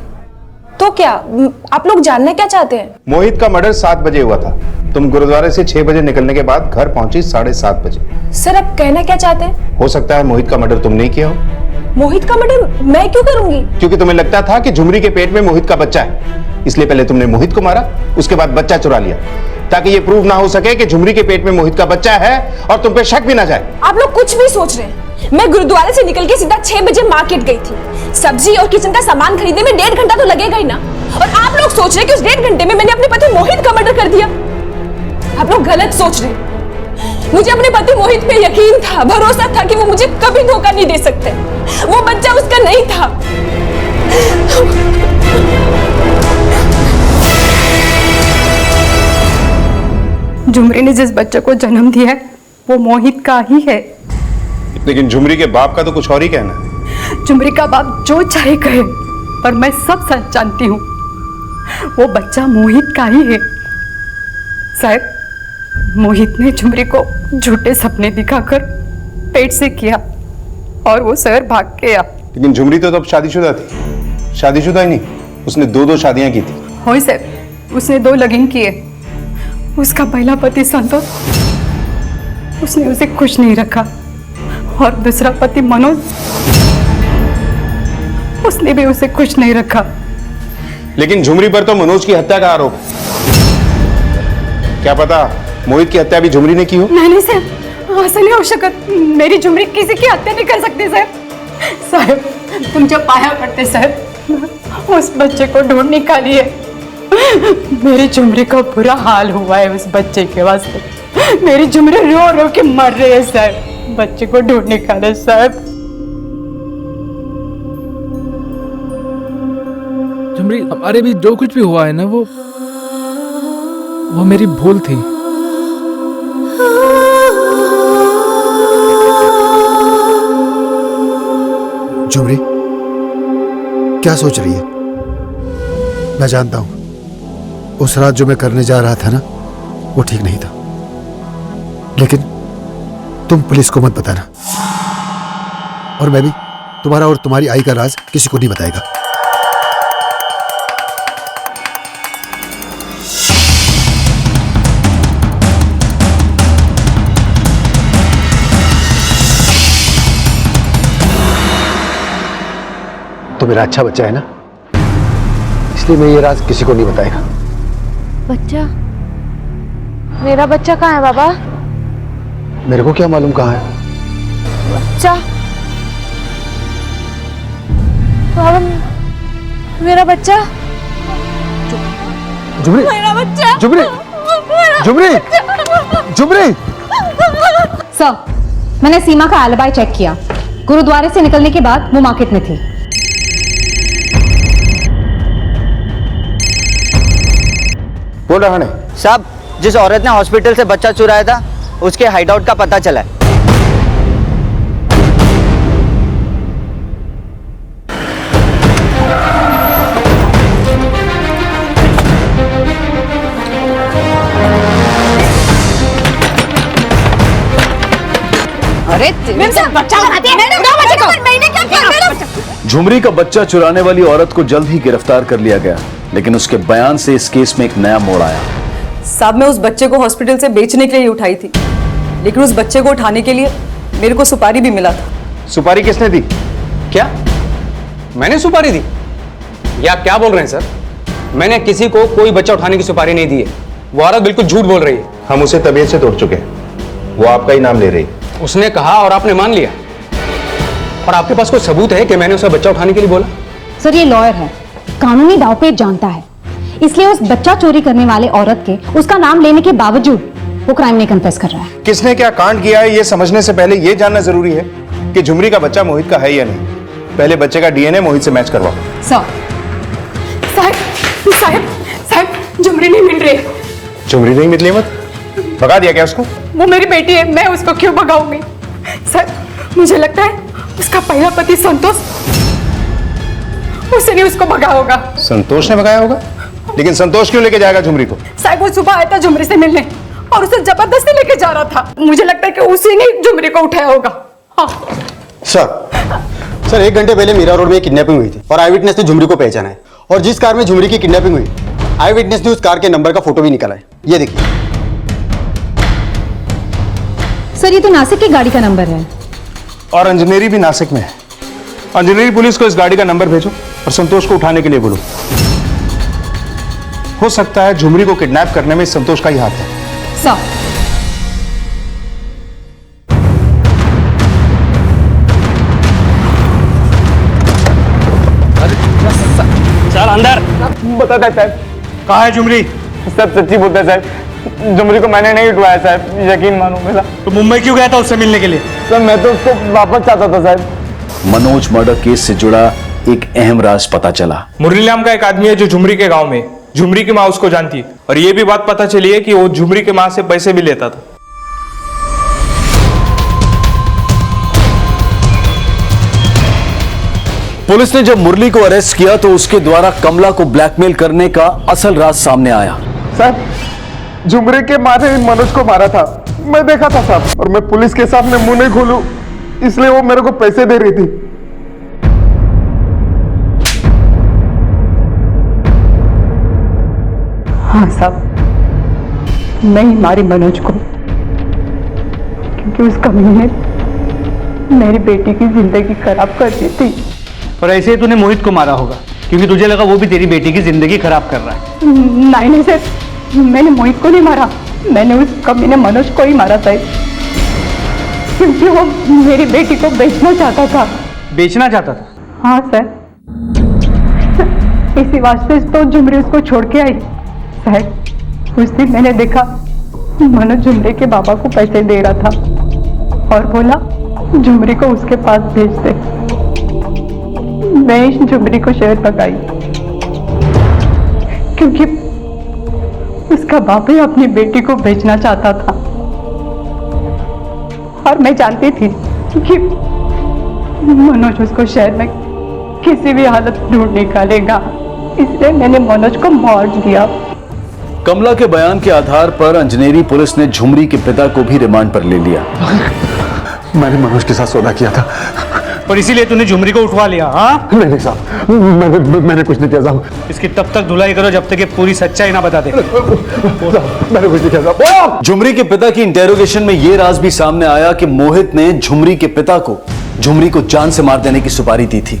तो क्या आप लोग जानना क्या चाहते हैं? मोहित का मर्डर 7 बजे हुआ था। तुम गुरुद्वारे से 6 बजे निकलने के बाद घर पहुंची 7:30 बजे। सर, आप कहना क्या चाहते हैं? हो सकता है मोहित का मर्डर तुमने ही किया हो। मोहित का मर्डर मैं क्यों करूंगी? क्योंकि तुम्हें लगता था कि झुमरी के पेट में मोहित का बच्चा है, इसलिए पहले तुमने मोहित को मारा, उसके बाद बच्चा चुरा लिया, ताकि ये प्रूव ना हो सके कि झुमरी के पेट में मोहित का बच्चा है और तुम पे शक भी ना जाए। आप लोग कुछ भी सोच रहे हैं। मैं गुरुद्वारे से निकल के सीधा 6 बजे मार्केट गई थी। सब्जी और किचन का सामान खरीदने में 1.5 घंटा तो लगेगा ही ना। और आप लोग सोच रहे हैं कि उस 1.5 घंटे में मैंने अपने पति मोहित का मर्डर कर दिया। आप लोग गलत सोच रहे हैं। मुझे अपने पति मोहित पे यकीन था, भरोसा था कि वो मुझे कभी धोखा नहीं दे सकते। वो बच्चा उसका नहीं था। झुमरी ने जिस बच्चे को जन्म दिया है वो मोहित का ही है। लेकिन झुमरी के बाप का तो कुछ और ही कहना है। झुमरी का बाप जो चाहे कहे, पर मैं सब सच जानती हूँ। वो बच्चा मोहित का ही है। साहब, मोहित ने झुमरी को झूठे सपने दिखाकर पेट से किया और वो शहर भाग गया। लेकिन झुमरी तो अब शादीशुदा थी। शादीशुदा ही नहीं, उसने 2 शादियां की थी। हो साहब, उसने 2 लगन किए। उसका पहला पति संतोष, उसने उसे खुश नहीं रखा, और दूसरा पति मनोज, उसने भी उसे खुश नहीं रखा। लेकिन झुमरी पर तो मनोज की हत्या का आरोप है। क्या पता मोहित की हत्या भी झुमरी ने की हो। नहीं साहब, ऐसा नहीं हो सकत। मेरी झुमरी किसी की हत्या नहीं कर सकती साहब। साहब, तुम जो पाया करते साहब, उस बच्चे को ढूंढ निकालिए। मेरी झुमरी का बुरा हाल हुआ है उस बच्चे के वास्ते। मेरी झुमरी रो रो के मर रही है साहब। बच्चे को ढूंढ निकाले साहब। झुमरी, हमारे भी जो कुछ भी हुआ है ना, वो मेरी भूल थी। झुमरी क्या सोच रही है? मैं जानता हूं उस रात जो मैं करने जा रहा था ना, वो ठीक नहीं था, लेकिन तुम पुलिस को मत बताना, और मैं भी तुम्हारा और तुम्हारी आई का राज किसी को नहीं बताएगा। तो मेरा अच्छा बच्चा है ना, इसलिए मैं ये राज किसी को नहीं बताएगा। बच्चा? मेरा बच्चा कहाँ है बाबा? मेरे को क्या मालूम कहाँ है? बच्चा? बाबा, मेरा बच्चा? झुमरी, मेरा बच्चा? झुमरी, झुमरी, झुमरी। सर, मैंने सीमा का एलिबाई चेक किया। गुरुद्वारे से निकलने के बाद वो मार्केट में थी। बोल रहा है साहब, जिस औरत ने हॉस्पिटल से बच्चा चुराया था उसके हाइडआउट का पता चला है। अरे बच्चा बनाती है। मैंने क्या किया? झुमरी का बच्चा चुराने वाली औरत को जल्द ही गिरफ्तार कर लिया गया, लेकिन उसके बयान से इस केस में एक नया मोड़ आया। साहब, मैं उस बच्चे को हॉस्पिटल से बेचने के लिए उठाई थी, लेकिन उस बच्चे को उठाने के लिए मेरे को सुपारी भी मिला था। सुपारी किसने दी? क्या मैंने सुपारी दी? ये आप क्या बोल रहे हैं सर? मैंने किसी को कोई बच्चा उठाने की सुपारी नहीं दी है। वो औरत बिल्कुल झूठ बोल रही है। हम उसे तबीयत से तोड़ चुके हैं, वो आपका ही नाम ले रही है। उसने कहा और आपने मान लिया, और आपके पास कोई सबूत है कि मैंने उसे बच्चा उठाने के लिए बोला? सर, ये लॉयर है, कानूनी दांवपेच जानता है, इसलिए उस बच्चा चोरी करने वाले औरत के उसका नाम लेने के बावजूद वो क्राइम नहीं कन्फेस कर रहा है। किसने क्या कांड किया है ये समझने से पहले ये जानना जरूरी है कि झुमरी का बच्चा मोहित का है या नहीं। पहले बच्चे का डीएनए मोहित से मैच करवाओ। साहब, साहब, झुमरी नहीं मिल रही। झुमरी नहीं मिली? मत भगा दिया क्या उसको? वो मेरी बेटी है, मैं उसको क्यों भगाऊंगी? सर, मुझे लगता है उसका पहला पति संतोष, उसने उसको भगाया होगा। संतोष ने भगाया होगा? लेकिन संतोष क्यों लेके जाएगा झुमरी को? साहब, वो सुबह आया था झुमरी से मिलने और उसे जबरदस्ती लेके जा रहा था। मुझे लगता है कि उसी ने झुमरी को उठाया होगा। हाँ। सर 1 घंटे पहले मीरा रोड में किडनैपिंग हुई थी और आई विटनेस ने झुमरी को पहचाना है, और जिस कार में झुमरी की किडनैपिंग हुई आई विटनेस ने उस कार के नंबर का फोटो भी निकाला है। ये देखिए सर, ये तो नासिक की गाड़ी का नंबर है, और अंजनेरी भी नासिक में है। अंजनेरी पुलिस को इस गाड़ी का नंबर भेजो और संतोष को उठाने के लिए बोलो। हो सकता है झुमरी को किडनैप करने में संतोष का ही हाथ है। सर, चल अंदर। बता दे साहब, कहाँ है झुमरी? सब सच्ची बोलता है साहब, झुमरी को मैंने नहीं उठवाया साहब, यकीन मानो मेरा। तो मुंबई क्यों गया था उससे मिलने के लिए? सर मैं तो उसको वापस चाहता था साहब। मनोज मर्डर केस से जुड़ा एक अहम राज पता चला। मुरली नाम का एक आदमी है जो झुमरी के गांव में, झुमरी की माँ उसको जानती है, और ये भी बात पता चली है कि वो झुमरी के माँ से पैसे भी लेता था। पुलिस ने जब मुरली को अरेस्ट किया तो उसके द्वारा कमला को ब्लैकमेल करने का असल राज सामने आया। साहब, झुमरी के माँ ने मनोज को मारा था, मैं देखा था साहब, और मैं पुलिस के सामने मुंह नहीं खोलूं इसलिए वो मेरे को पैसे दे रही थी। हाँ साहब, मैं ही मारी मनोज को, क्योंकि उस कमीने ने मेरी बेटी की जिंदगी खराब कर दी थी। और ऐसे ही तूने मोहित को मारा होगा क्योंकि तुझे लगा वो भी तेरी बेटी की जिंदगी खराब कर रहा है। नहीं सर, मैंने मोहित को नहीं मारा, मैंने उस कमीने मनोज को ही मारा साहब, क्योंकि वो मेरी बेटी को बेचना चाहता था। बेचना चाहता था? हाँ सर, इसी वास्ते तो झुमरी उसको छोड़ के आई। साहब, उस दिन मैंने देखा मनोज झुमरी के बाबा को पैसे दे रहा था और बोला झुमरी को उसके पास भेज दे। मैं झुमरी को शहर भगाई क्योंकि उसका बाप ही अपनी बेटी को बेचना चाहता था, और मैं जानती थी कि मनोज उसको शहर में किसी भी हालत में ढूंढ निकालेगा, इसलिए मैंने मनोज को मार दिया। कमला के बयान के आधार पर अंजनेरी पुलिस ने झुमरी के पिता को भी रिमांड पर ले लिया। मैंने मनोज के साथ सौदा किया था और इसीलिए तूने झुमरी को उठवा लिया? हाँ नहीं साहब, मैंने कुछ नहीं किया साहब। इसकी तब तक धुलाई करो जब तक ये पूरी सच्चाई ना बता दे। मैंने कुछ नहीं किया साहब। झुमरी के पिता की इंटेरोगेशन में यह राज भी सामने आया कि मोहित ने झुमरी के पिता को झुमरी को जान से मार देने की सुपारी दी थी,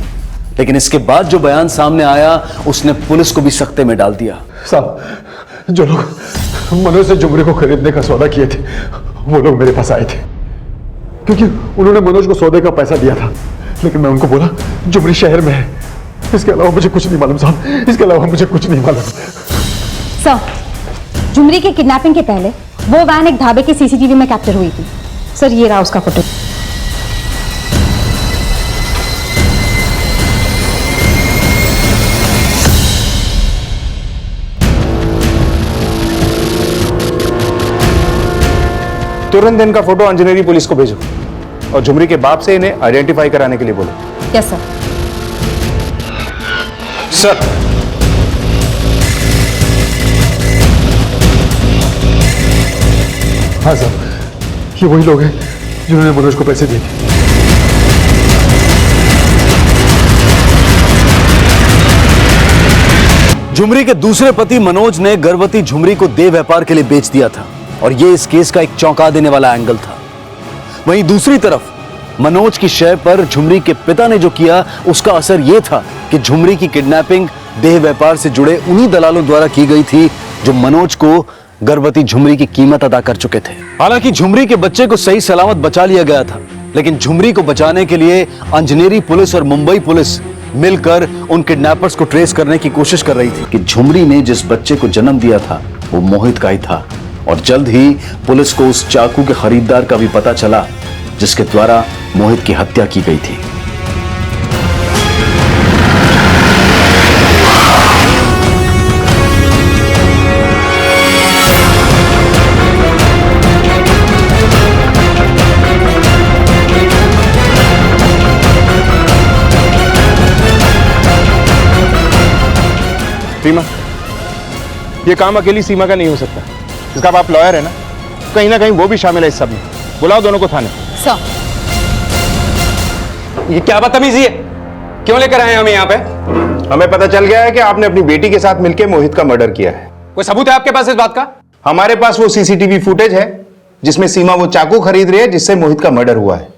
लेकिन इसके बाद जो बयान सामने आया उसने पुलिस को भी सख्ते में डाल दिया। साहब, जो लोग मनोज से झुमरी को खरीदने का सौदा किए थे वो लोग मेरे पास आए थे, क्योंकि उन्होंने मनोज को सौदे का पैसा दिया था, लेकिन मैं उनको बोला झुमरी शहर में है, इसके अलावा मुझे कुछ नहीं मालूम साहब, इसके अलावा मुझे कुछ नहीं मालूम। सर, झुमरी की किडनैपिंग के पहले वो वैन एक ढाबे के सीसीटीवी में कैप्चर हुई थी। सर, ये रहा उसका फुटेज। तुरंत इनका फोटो अंजनेरी पुलिस को भेजो और झुमरी के बाप से इन्हें आइडेंटिफाई कराने के लिए बोलो। Yes sir. सर, हाँ साहब, ये वही लोग हैं जिन्होंने मनोज को पैसे दिए थे। झुमरी के दूसरे पति मनोज ने गर्भवती झुमरी को देह व्यापार के लिए बेच दिया था और यह इस केस का एक चौंका देने वाला एंगल था। वहीं दूसरी तरफ मनोज की शय पर झुमरी के पिता ने जो किया उसका असर यह था कि झुमरी की किडनैपिंग देह व्यापार से जुड़े उन्हीं दलालों द्वारा की गई थी जो मनोज को गर्भवती झुमरी की कीमत अदा कर चुके थे। हालांकि झुमरी के बच्चे को सही सलामत बचा लिया गया था, लेकिन झुमरी को बचाने के लिए अंजनेरी पुलिस और मुंबई पुलिस मिलकर उन किडनैपर्स को ट्रेस करने की कोशिश कर रही थी कि झुमरी ने जिस बच्चे को जन्म दिया था वो मोहित का ही था। और जल्द ही पुलिस को उस चाकू के खरीदार का भी पता चला जिसके द्वारा मोहित की हत्या की गई थी। सीमा, ये काम अकेली सीमा का नहीं हो सकता। इसका बाप लॉयर है ना कहीं वो भी शामिल है इस सब में। बुलाओ दोनों को थाने। सर, ये क्या बदतमीजी है? क्यों लेकर आए हम यहाँ पे? हमें पता चल गया है कि आपने अपनी बेटी के साथ मिलकर मोहित का मर्डर किया है। कोई सबूत है आपके पास इस बात का? हमारे पास वो सीसीटीवी फुटेज है जिसमें सीमा वो चाकू खरीद रही है जिससे मोहित का मर्डर हुआ है।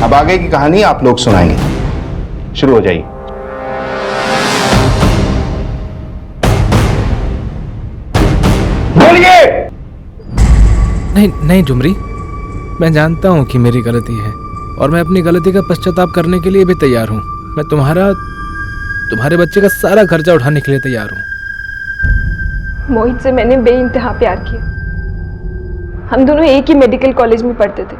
अब आगे की कहानी आप लोग सुनाएंगे। शुरू हो जाइए। नहीं झुमरी, मैं जानता हूं कि मेरी गलती है और मैं अपनी गलती का पश्चाताप करने के लिए भी तैयार हूं। मैं तुम्हारे बच्चे का सारा खर्चा उठाने के लिए तैयार हूं। मोहित से मैंने बेइंतहा प्यार किया। हम दोनों एक ही मेडिकल कॉलेज में पढ़ते थे।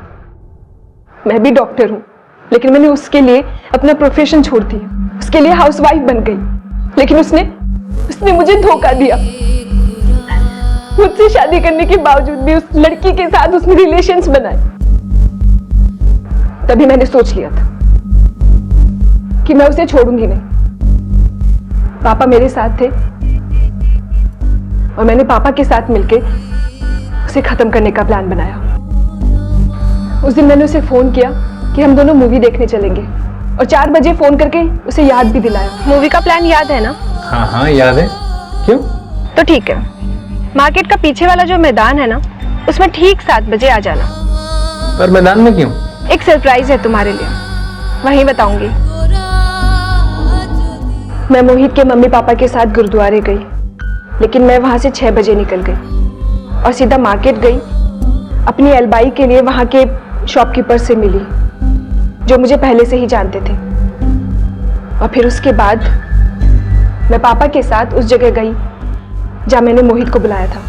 मैं भी डॉक्टर हूं, लेकिन मैंने उसके लिए अपना प्रोफेशन छोड़ दिया, उसके लिए हाउसवाइफ बन गई। लेकिन उसने मुझे धोखा दिया। मुझसे शादी करने के बावजूद भी उस लड़की के साथ उसने रिलेशंस बनाए। तभी मैंने सोच लिया था कि मैं उसे छोड़ूंगी नहीं। पापा मेरे साथ थे और मैंने पापा के साथ मिलकर उसे खत्म करने का प्लान बनाया। उस दिन मैंने उसे फोन किया कि हम दोनों मूवी देखने चलेंगे और 4 बजे फोन करके उसे याद भी दिलाया। मूवी का प्लान याद है ना? हाँ याद है। क्यों? तो ठीक है, मार्केट का पीछे वाला जो मैदान है ना, उसमें ठीक 7 बजे आ जाना। पर मैदान में क्यों? एक सरप्राइज है तुम्हारे लिए, वहीं बताऊंगी। मैं मोहित के मम्मी पापा के साथ गुरुद्वारे गई, लेकिन मैं वहां से 6 बजे निकल गई और सीधा मार्केट गई। अपनी अलबाई के लिए वहां के शॉपकीपर से मिली जो मुझे पहले से ही जानते थे। और फिर उसके बाद मैं पापा के साथ उस जगह गई जहां मैंने मोहित को बुलाया था।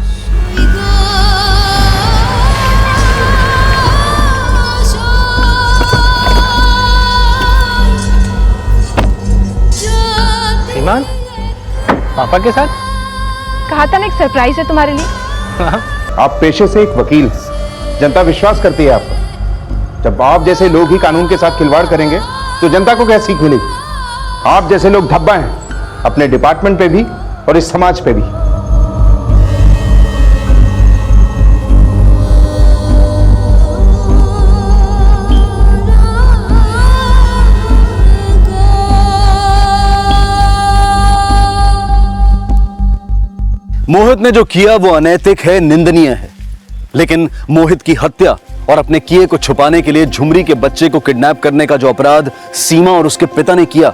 ईमान, पापा के साथ? कहा था ना एक सरप्राइज है तुम्हारे लिए। आप पेशे से एक वकील, जनता विश्वास करती है आप पर। जब आप जैसे लोग ही कानून के साथ खिलवाड़ करेंगे तो जनता को क्या सीख मिलेगी? आप जैसे लोग धब्बा हैं अपने डिपार्टमेंट पे भी और इस समाज पे भी। मोहित ने जो किया वो अनैतिक है, निंदनीय है, लेकिन मोहित की हत्या और अपने किए को छुपाने के लिए झुमरी के बच्चे को किडनैप करने का जो अपराध सीमा और उसके पिता ने किया,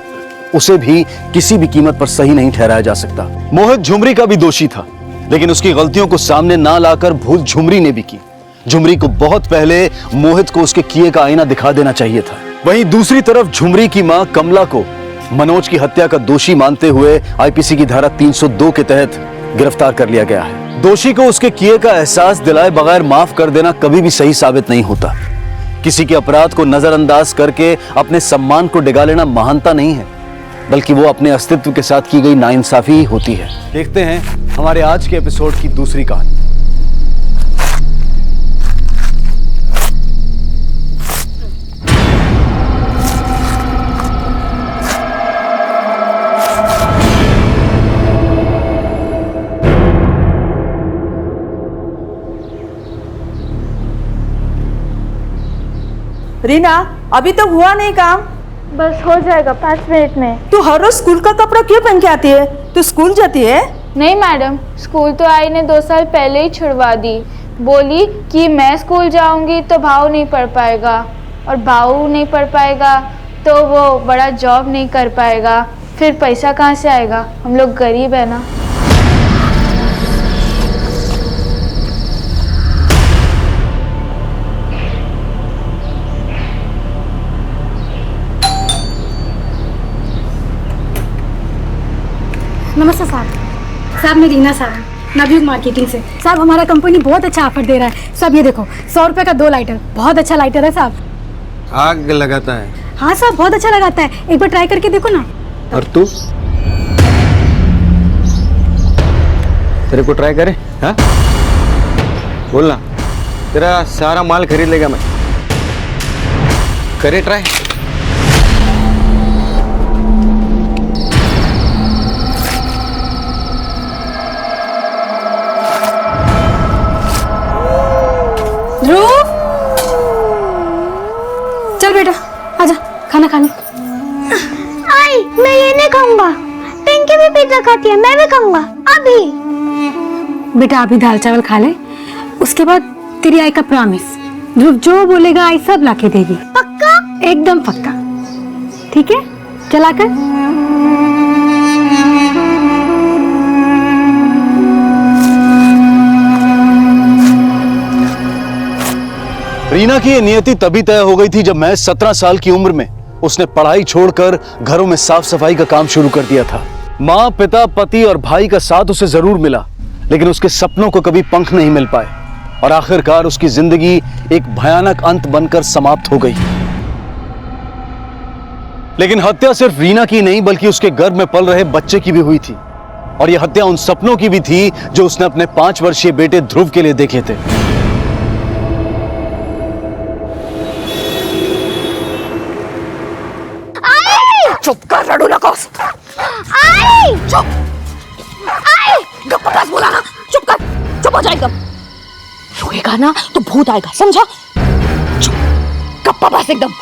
उसे भी किसी भी कीमत पर सही नहीं ठहराया जा सकता। मोहित झुमरी का भी दोषी था, लेकिन उसकी गलतियों को सामने ना लाकर भूल झुमरी ने भी की। झुमरी को बहुत पहले मोहित को उसके किए का आईना दिखा देना चाहिए था। वहीं दूसरी तरफ झुमरी की मां कमला को मनोज की हत्या का दोषी मानते हुए आईपीसी की धारा 302 के तहत गिरफ्तार कर लिया गया है। दोषी को उसके किए का एहसास दिलाए बगैर माफ कर देना कभी भी सही साबित नहीं होता। किसी के अपराध को नजरअंदाज करके अपने सम्मान को डिगा लेना महानता नहीं है, बल्कि वो अपने अस्तित्व के साथ की गई नाइंसाफी ही होती है। देखते हैं हमारे आज के एपिसोड की दूसरी कहानी। रीना, अभी तो हुआ नहीं काम। बस हो जाएगा 5 मिनट में। तू हर रोज स्कूल का कपड़ा क्यों पहन के आती है? तू स्कूल जाती है? नहीं मैडम, स्कूल तो आई ने 2 साल पहले ही छुड़वा दी। बोली कि मैं स्कूल जाऊंगी तो भाव नहीं पढ़ पाएगा, और भाव नहीं पढ़ पाएगा तो वो बड़ा जॉब नहीं कर पाएगा, फिर पैसा कहाँ से आएगा? हम लोग गरीब है ना। नमस्ते साहब। साहब मैं रीना साहब, नवयुग मार्केटिंग से। साहब हमारा कंपनी बहुत अच्छा ऑफर दे रहा है। साहब ये देखो, 100 रुपये का 2 लाइटर, बहुत अच्छा लाइटर है साहब। आग लगाता है। हाँ साहब, बहुत अच्छा लगाता है, एक बार ट्राई करके देखो ना। और तू? तेरे को ट्राई करे? हाँ, बोलना, तेरा सारा माल खरीद लेगा मैं। करे ट्राई। चल बेटा आजा खाना खाने। आई, मैं ये नहीं खाऊंगा। पिंकी भी पिज्जा खाती है, मैं भी खाऊंगा अभी। बेटा अभी दाल चावल खा ले, उसके बाद तेरी आई का प्रॉमिस, ध्रुव जो बोलेगा आई सब लाके देगी। पक्का? एकदम पक्का। ठीक है, चला कर। रीना की ये नियति तभी तय हो गई थी जब मैं 17 साल की उम्र में उसने पढ़ाई छोड़कर घरों में साफ सफाई का काम शुरू कर दिया था। माँ, पिता, पति और भाई का साथ उसे जरूर मिला, लेकिन उसके सपनों को कभी पंख नहीं मिल पाए और आखिरकार उसकी जिंदगी एक भयानक अंत बनकर समाप्त हो गई। लेकिन हत्या सिर्फ रीना की नहीं बल्कि उसके गर्भ में पल रहे बच्चे की भी हुई थी, और यह हत्या उन सपनों की भी थी जो उसने अपने 5 वर्षीय बेटे ध्रुव के लिए देखे थे। चुप कर, रड़ू लकोस। आई! चुप। आई! गप्पा बोला ना, चुप कर, चुप हो जाएगा। रोएगा ना तो भूत आएगा, समझा? चुप, गप्पा बस एकदम।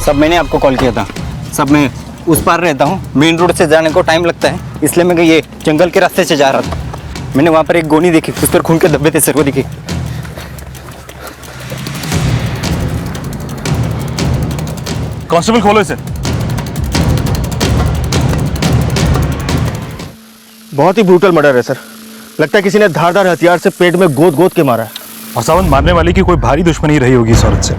सब मैंने आपको कॉल किया था। सब मैं उस पार रहता हूँ, मेन रोड से जाने को टाइम लगता है, इसलिए मैं ये जंगल के रास्ते से जा रहा था। मैंने वहाँ पर एक गोनी देखी, उस पर खून के धब्बे थे, सर को दिखे। कांस्टेबल खोलो इसे। बहुत ही ब्रूटल मर्डर है सर। लगता है किसी ने धारदार हथियार से पेट में गोद गोद के मारा है। असावन मारने वाले की कोई भारी दुश्मनी रही होगी इस औरत से।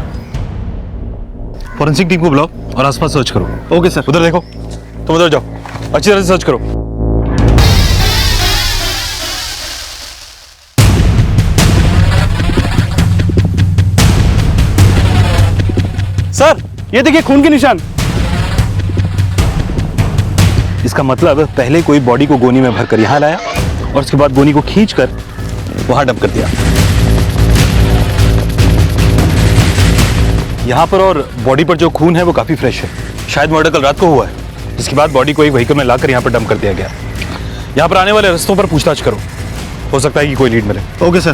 फॉरेंसिक टीम को बुलाओ और आसपास सर्च करो। Okay sir. उधर देखो, तुम उधर जाओ, अच्छी तरह से सर्च करो। सर ये देखिए खून के निशान। इसका मतलब पहले कोई बॉडी को गोनी में भरकर यहाँ लाया और उसके बाद गोनी को खींचकर वहां डंप कर दिया। यहाँ पर और बॉडी पर जो खून है वो काफी फ्रेश है। शायद मर्डर कल रात को हुआ है, जिसके बाद बॉडी को एक व्हीकल में लाकर यहाँ पर डंप कर दिया गया। यहाँ पर आने वाले रास्तों पर पूछताछ करो, हो सकता है कि कोई लीड मिले। Okay sir.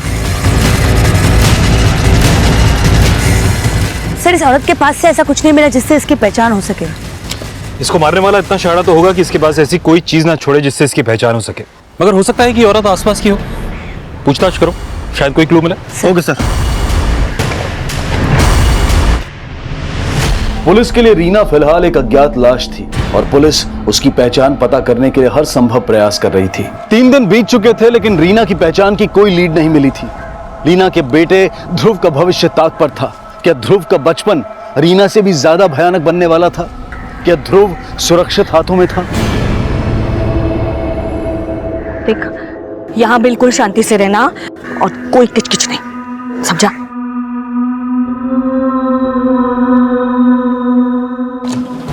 सर इस औरत के पास से ऐसा कुछ नहीं मिला जिससे इसकी पहचान हो सके। इसको मारने वाला इतना शाड़ा तो होगा कि इसके पास ऐसी कोई चीज ना छोड़े जिससे इसकी पहचान हो सके, मगर हो सकता है कि औरत आसपास की हो। पूछताछ करो, शायद कोई क्लू मिले। Okay sir. पुलिस के लिए रीना फिलहाल एक अज्ञात लाश थी और पुलिस उसकी पहचान पता करने के लिए हर संभव प्रयास कर रही थी। 3 दिन बीत चुके थे लेकिन रीना की पहचान की कोई लीड नहीं मिली थी। रीना के बेटे ध्रुव का भविष्य ताक पर था। क्या ध्रुव का बचपन रीना से भी ज्यादा भयानक बनने वाला था? क्या ध्रुव सुरक्षित हाथों में था? देख, यहाँ बिल्कुल शांति से रहना और कोई किचकिच नहीं, समझा?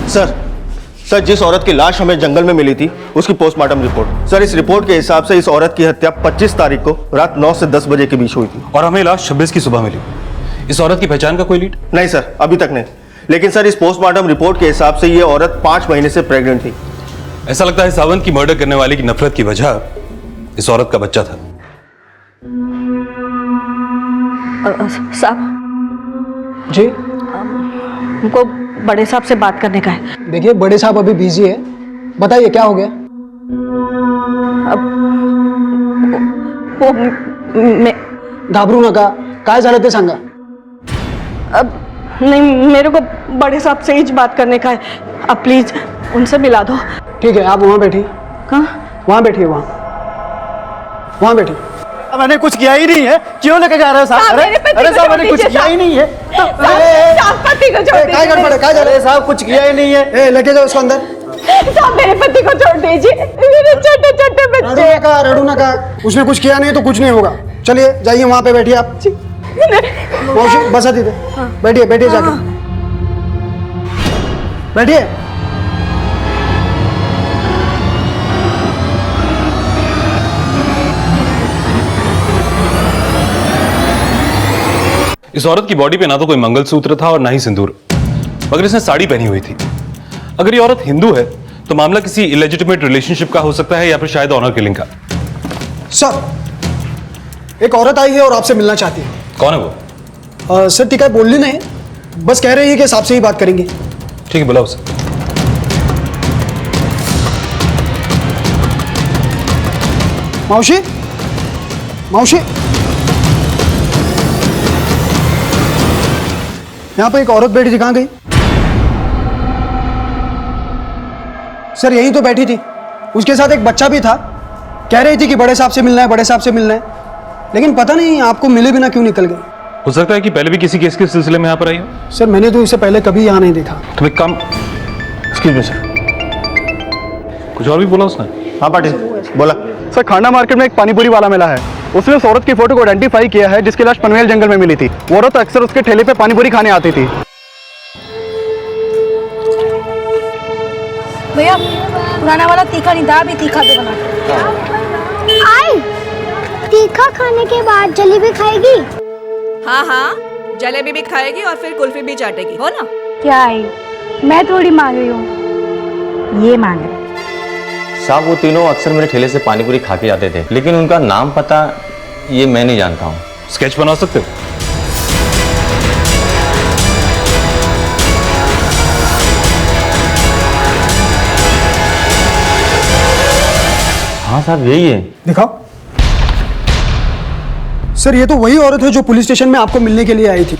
सर जिस औरत की लाश हमें जंगल में मिली थी उसकी पोस्टमार्टम रिपोर्ट। सर इस रिपोर्ट के हिसाब से इस औरत की हत्या 25 तारीख को रात 9 से 10 बजे के बीच हुई थी और हमें लाश 26 की सुबह मिली। इस औरत की पहचान का कोई लीड? नहीं सर, अभी तक नहीं। लेकिन सर इस पोस्टमार्टम रिपोर्ट के हिसाब से ये औरत 5 महीने से प्रेग्नेंट थी। ऐसा लगता है सावंत की मर्डर करने वाले की नफरत की वजह इस औरत का बच्चा था। साहब जी, हमको बड़े साहब से बात करने का है। देखिए बड़े साहब अभी बिजी है, बताइए क्या हो गया? वो मैं घाबरू नका, काय झालं ते सांगा। अब नहीं, मेरे को बड़े साहब से ही बात करने का है। अब प्लीज उनसे मिला दो। ठीक है, आप वहाँ बैठिए। कहाँ? वहाँ बैठिए, वहाँ बैठिए। मैंने कुछ किया ही नहीं है, क्यों लेके जा रहे हो साहब? अरे साहब मैंने कुछ किया ही नहीं है। पति को छोड़ दीजिए। काय गड़बड़ है, काय अरे साहब कुछ किया ही नहीं है। लेके जाओ उसको अंदर। साहब मेरे पति को छोड़ दीजिए, मेरे छोटे छोटे बच्चे। रड़ू नका, उसने कुछ किया नहीं तो कुछ नहीं होगा। चलिए जाइए, वहाँ पे बैठिए आप। मौसी बसा दीजिए, बैठिए बैठिए जाके बैठिए। इस औरत की बॉडी पे ना तो कोई मंगलसूत्र था और ना ही सिंदूर, मगर इसने साड़ी पहनी हुई थी। अगर ये औरत हिंदू है तो मामला किसी इलेजिटिमेट रिलेशनशिप का हो सकता है या फिर शायद ऑनर किलिंग का। सर एक औरत आई है और आपसे मिलना चाहती है। कौन है वो? सर टीका बोलनी नहीं, बस कह रही है कि साहब से ही बात करेंगे। ठीक है, बुलाओ उसे। मौसी, मौसी, यहाँ पे एक औरत बैठी थी, कहाँ गई? सर यही तो बैठी थी, उसके साथ एक बच्चा भी था। कह रही थी कि बड़े साहब से मिलना है, बड़े साहब से मिलना है, लेकिन पता नहीं आपको मिले बिना क्यों निकल गई। हो सकता है कि पहले भी किसी केस के सिलसिले में यहाँ पर आई हो। सर मैंने तो इसे पहले कभी यहाँ नहीं देखा। तुम एक काम, एक्सक्यूज मी सर, कुछ और भी बोला उसने? हाँ पाटिल बोला। सर खाना मार्केट में एक पानीपुरी वाला मिला है, उसने उस औरत की फोटो को आइडेंटिफाई किया है जिसकी लाश पनवेल जंगल में मिली थी। वो औरत अक्सर उसके ठेले पे पानीपुरी खाने आती थी। भैया पुराना वाला तीखा नहीं था, अभी तीखा दे बना। आई तीखा खाने के बाद जलेबी खाएगी? हाँ हाँ, जलेबी भी खाएगी और फिर कुल्फी भी चाटेगी, हो ना? क्या आई, मैं थोड़ी मांग रही हूँ, ये मांग रही। साहब वो तीनों अक्सर मेरे ठेले से पानीपुरी खा के जाते थे, लेकिन उनका नाम पता ये मैं नहीं जानता हूँ। स्केच बना सकते हो? हाँ साहब यही है। दिखाओ। सर ये तो वही औरत है जो पुलिस स्टेशन में आपको मिलने के लिए आई थी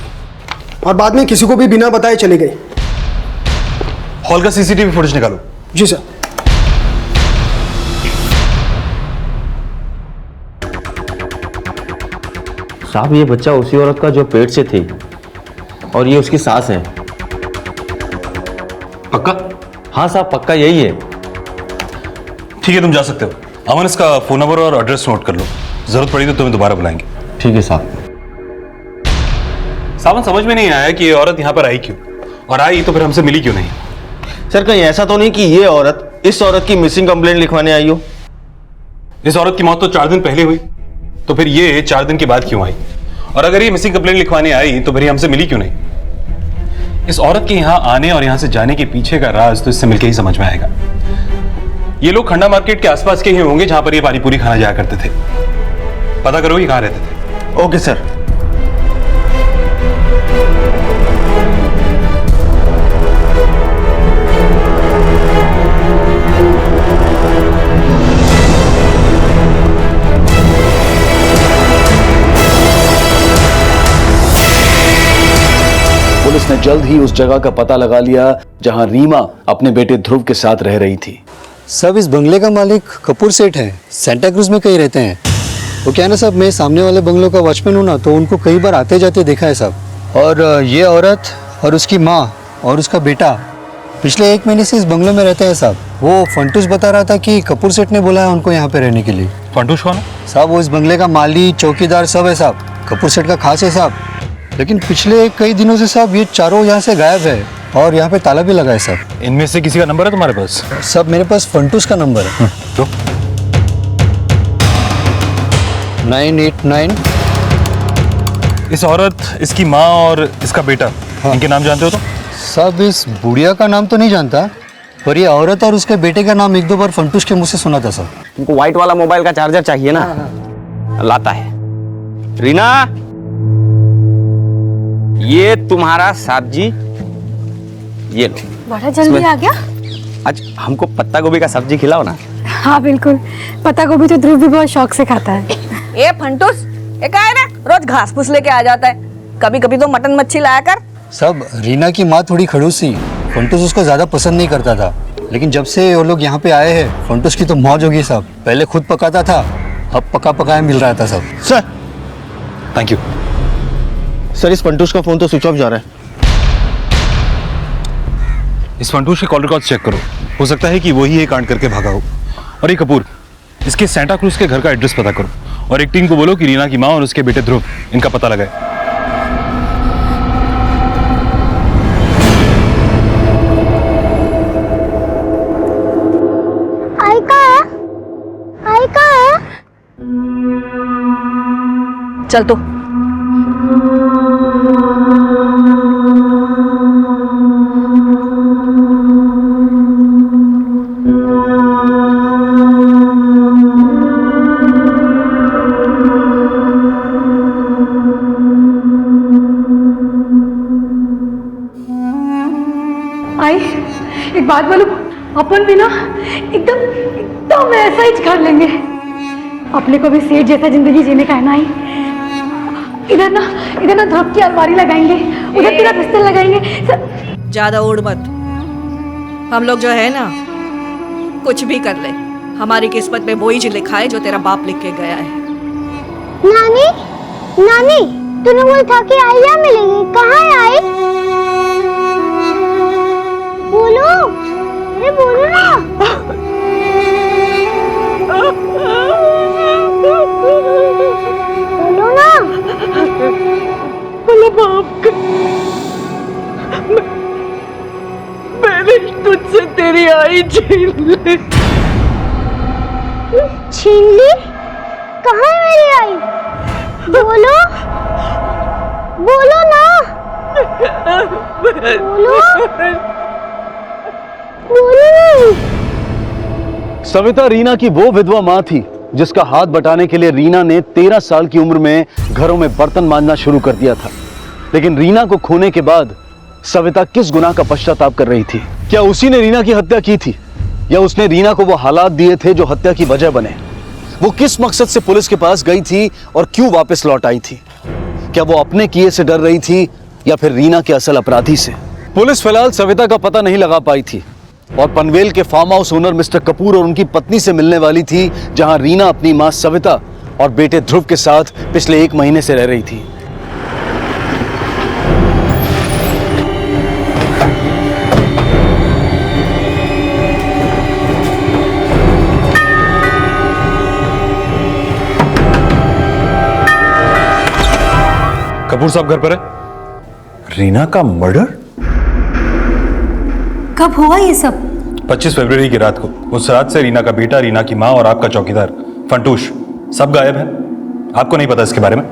और बाद में किसी को भी बिना बताए चली गई। हॉल का सीसीटीवी फुटेज निकालो। जी सर। साहब ये बच्चा उसी औरत का जो पेट से थी और ये उसकी सास है। पक्का? हाँ साहब पक्का यही है। ठीक है तुम जा सकते हो। अमन इसका फोन नंबर और एड्रेस नोट कर लो, जरूरत पड़ी तो तुम्हें दोबारा बुलाएंगे। ठीक है साहब। सावन समझ में नहीं आया कि ये औरत यहाँ पर आई क्यों, और आई तो फिर हमसे मिली क्यों नहीं। सर कहीं ऐसा तो नहीं कि ये औरत इस औरत की मिसिंग कंप्लेंट लिखवाने आई हो? इस औरत की मौत तो 4 दिन पहले हुई, तो फिर ये 4 दिन के बाद क्यों आई? और अगर ये मिसिंग कंप्लेंट लिखवाने आई तो फिर ये हमसे मिली क्यों नहीं? इस औरत के यहां आने और यहां से जाने के पीछे का राज तो इससे मिलकर ही समझ में आएगा। ये लोग खंडा मार्केट के आसपास के ही होंगे जहां पर ये पानी पूरी खाना जाया करते थे। पता करो ये कहां रहते थे। Okay sir. पुलिस ने जल्द ही उस जगह का पता लगा लिया जहां रीमा अपने बेटे ध्रुव के साथ रह रही थी। सब इस बंगले का मालिक कपूर सेठ है, सेंटा क्रूज में कहीं रहते हैं। वो क्या है ना साहब, मैं सामने वाले बंगलों का वॉचमैन हूँ ना, तो उनको कई बार आते जाते देखा है साहब। और ये औरत और उसकी माँ और उसका बेटा पिछले 1 महीने से इस बंगले में रहते हैं साहब। वो फंटूस बता रहा था कि कपूर सेठ ने बोला है उनको यहाँ पे रहने के लिए। फंटूस कौन है? साहब वो इस बंगले का माली, चौकीदार सब है साहब। कपूर सेठ का खास है साहब। लेकिन पिछले कई दिनों से साहब ये चारों यहाँ से गायब है और यहाँ पे ताला भी लगा है साहब। इनमें से किसी का नंबर है तुम्हारे पास? सब मेरे पास फंटूस का नंबर है। तो 989। इस औरत, इसकी माँ और इसका बेटा, इनके नाम जानते हो तो? सब इस बुढ़िया का नाम तो नहीं जानता, पर ये औरत और उसके बेटे का नाम 1-2 बार फंटूस के मुंह से सुना था सर। तुमको व्हाइट वाला मोबाइल का चार्जर चाहिए ना? लाता है। रीना, ये तुम्हारा सब्जी, ये लो। बड़ा जल्दी आ गया। आज हमको पत्ता गोभी का सब्जी खिलाओ ना। हाँ बिल्कुल, पत्ता गोभी तो ध्रुव भी बहुत शौक से खाता है। ए फंटूस, ये क्या है ना, रोज घास फूस लेके आ जाता है। कभी कभी तो मटन मच्छी लाया कर। सब रीना की माँ थोड़ी खड़ूस थी, फंटूस उसको ज्यादा पसंद नहीं करता था। लेकिन जब से वो लोग यहाँ पे आए हैं, फंटूस की तो मौज होगी साहब। पहले खुद पकाता था, अब पका पकाया मिल रहा था सब। Sir thank you. सर इस फंटूस का फोन तो स्विच ऑफ जा रहा है। इस फंटूस के कॉल रिकॉर्ड चेक करो, हो सकता है कि वही ये कांड करके भागा हो। और ये कपूर, इसके सेंटा क्रूज के घर का एड्रेस पता करो और एक टीम को बोलो कि रीना की माँ और उसके बेटे ध्रुव, इनका पता लगाए। आई का है? चल तो। आई एक बात बोलूं, अपन भी ना एकदम ऐसा ही कर लेंगे। अपने को भी सेठ जैसा जिंदगी जीने का है ना। आई इधर ना ध्रुव की अलमारी लगाएंगे, उधर तेरा बिस्तर लगाएंगे। ज्यादा उड़ मत। हम लोग जो है ना, कुछ भी कर ले, हमारी किस्मत में वही जो लिखा है जो तेरा बाप लिख के गया है। नानी, नानी, तूने बोला था कि आइया मिलेगी, कहाँ है आई? बोलो, अरे बोलो ना। बोलो ना। बोलो बाप, मैंने तुझसे तेरी आई छीन ली। छीन ली? कहाँ है मेरी आई? बोलो, बोलो ना। बोलो, बोलो। सविता रीना की वो विधवा मां थी जिसका हाथ बटाने के लिए रीना ने 13 साल की उम्र में घरों में बर्तन मांजना शुरू कर दिया था। लेकिन रीना को खोने के बाद सविता किस गुनाह का पश्चाताप कर रही थी? क्या उसी ने रीना की हत्या की थी या उसने रीना को वो हालात दिए थे जो हत्या की वजह बने? वो किस मकसद से पुलिस के पास गई थी और क्यों वापस लौट आई थी? क्या वो अपने किए से डर रही थी या फिर रीना के असल अपराधी से? पुलिस फिलहाल सविता का पता नहीं लगा पाई थी और पनवेल के farm house owner mister Kapoor और उनकी पत्नी से मिलने वाली थी, जहां रीना अपनी मां सविता और बेटे ध्रुव के साथ पिछले 1 महीने से रह रही थी। कपूर साहब घर पर है? रीना का मर्डर? कब हुआ ये सब? 25 फरवरी की रात को उस रात से रीना का बेटा, रीना की माँ और आपका चौकीदार फंटूश सब गायब है। आपको नहीं पता इसके बारे में?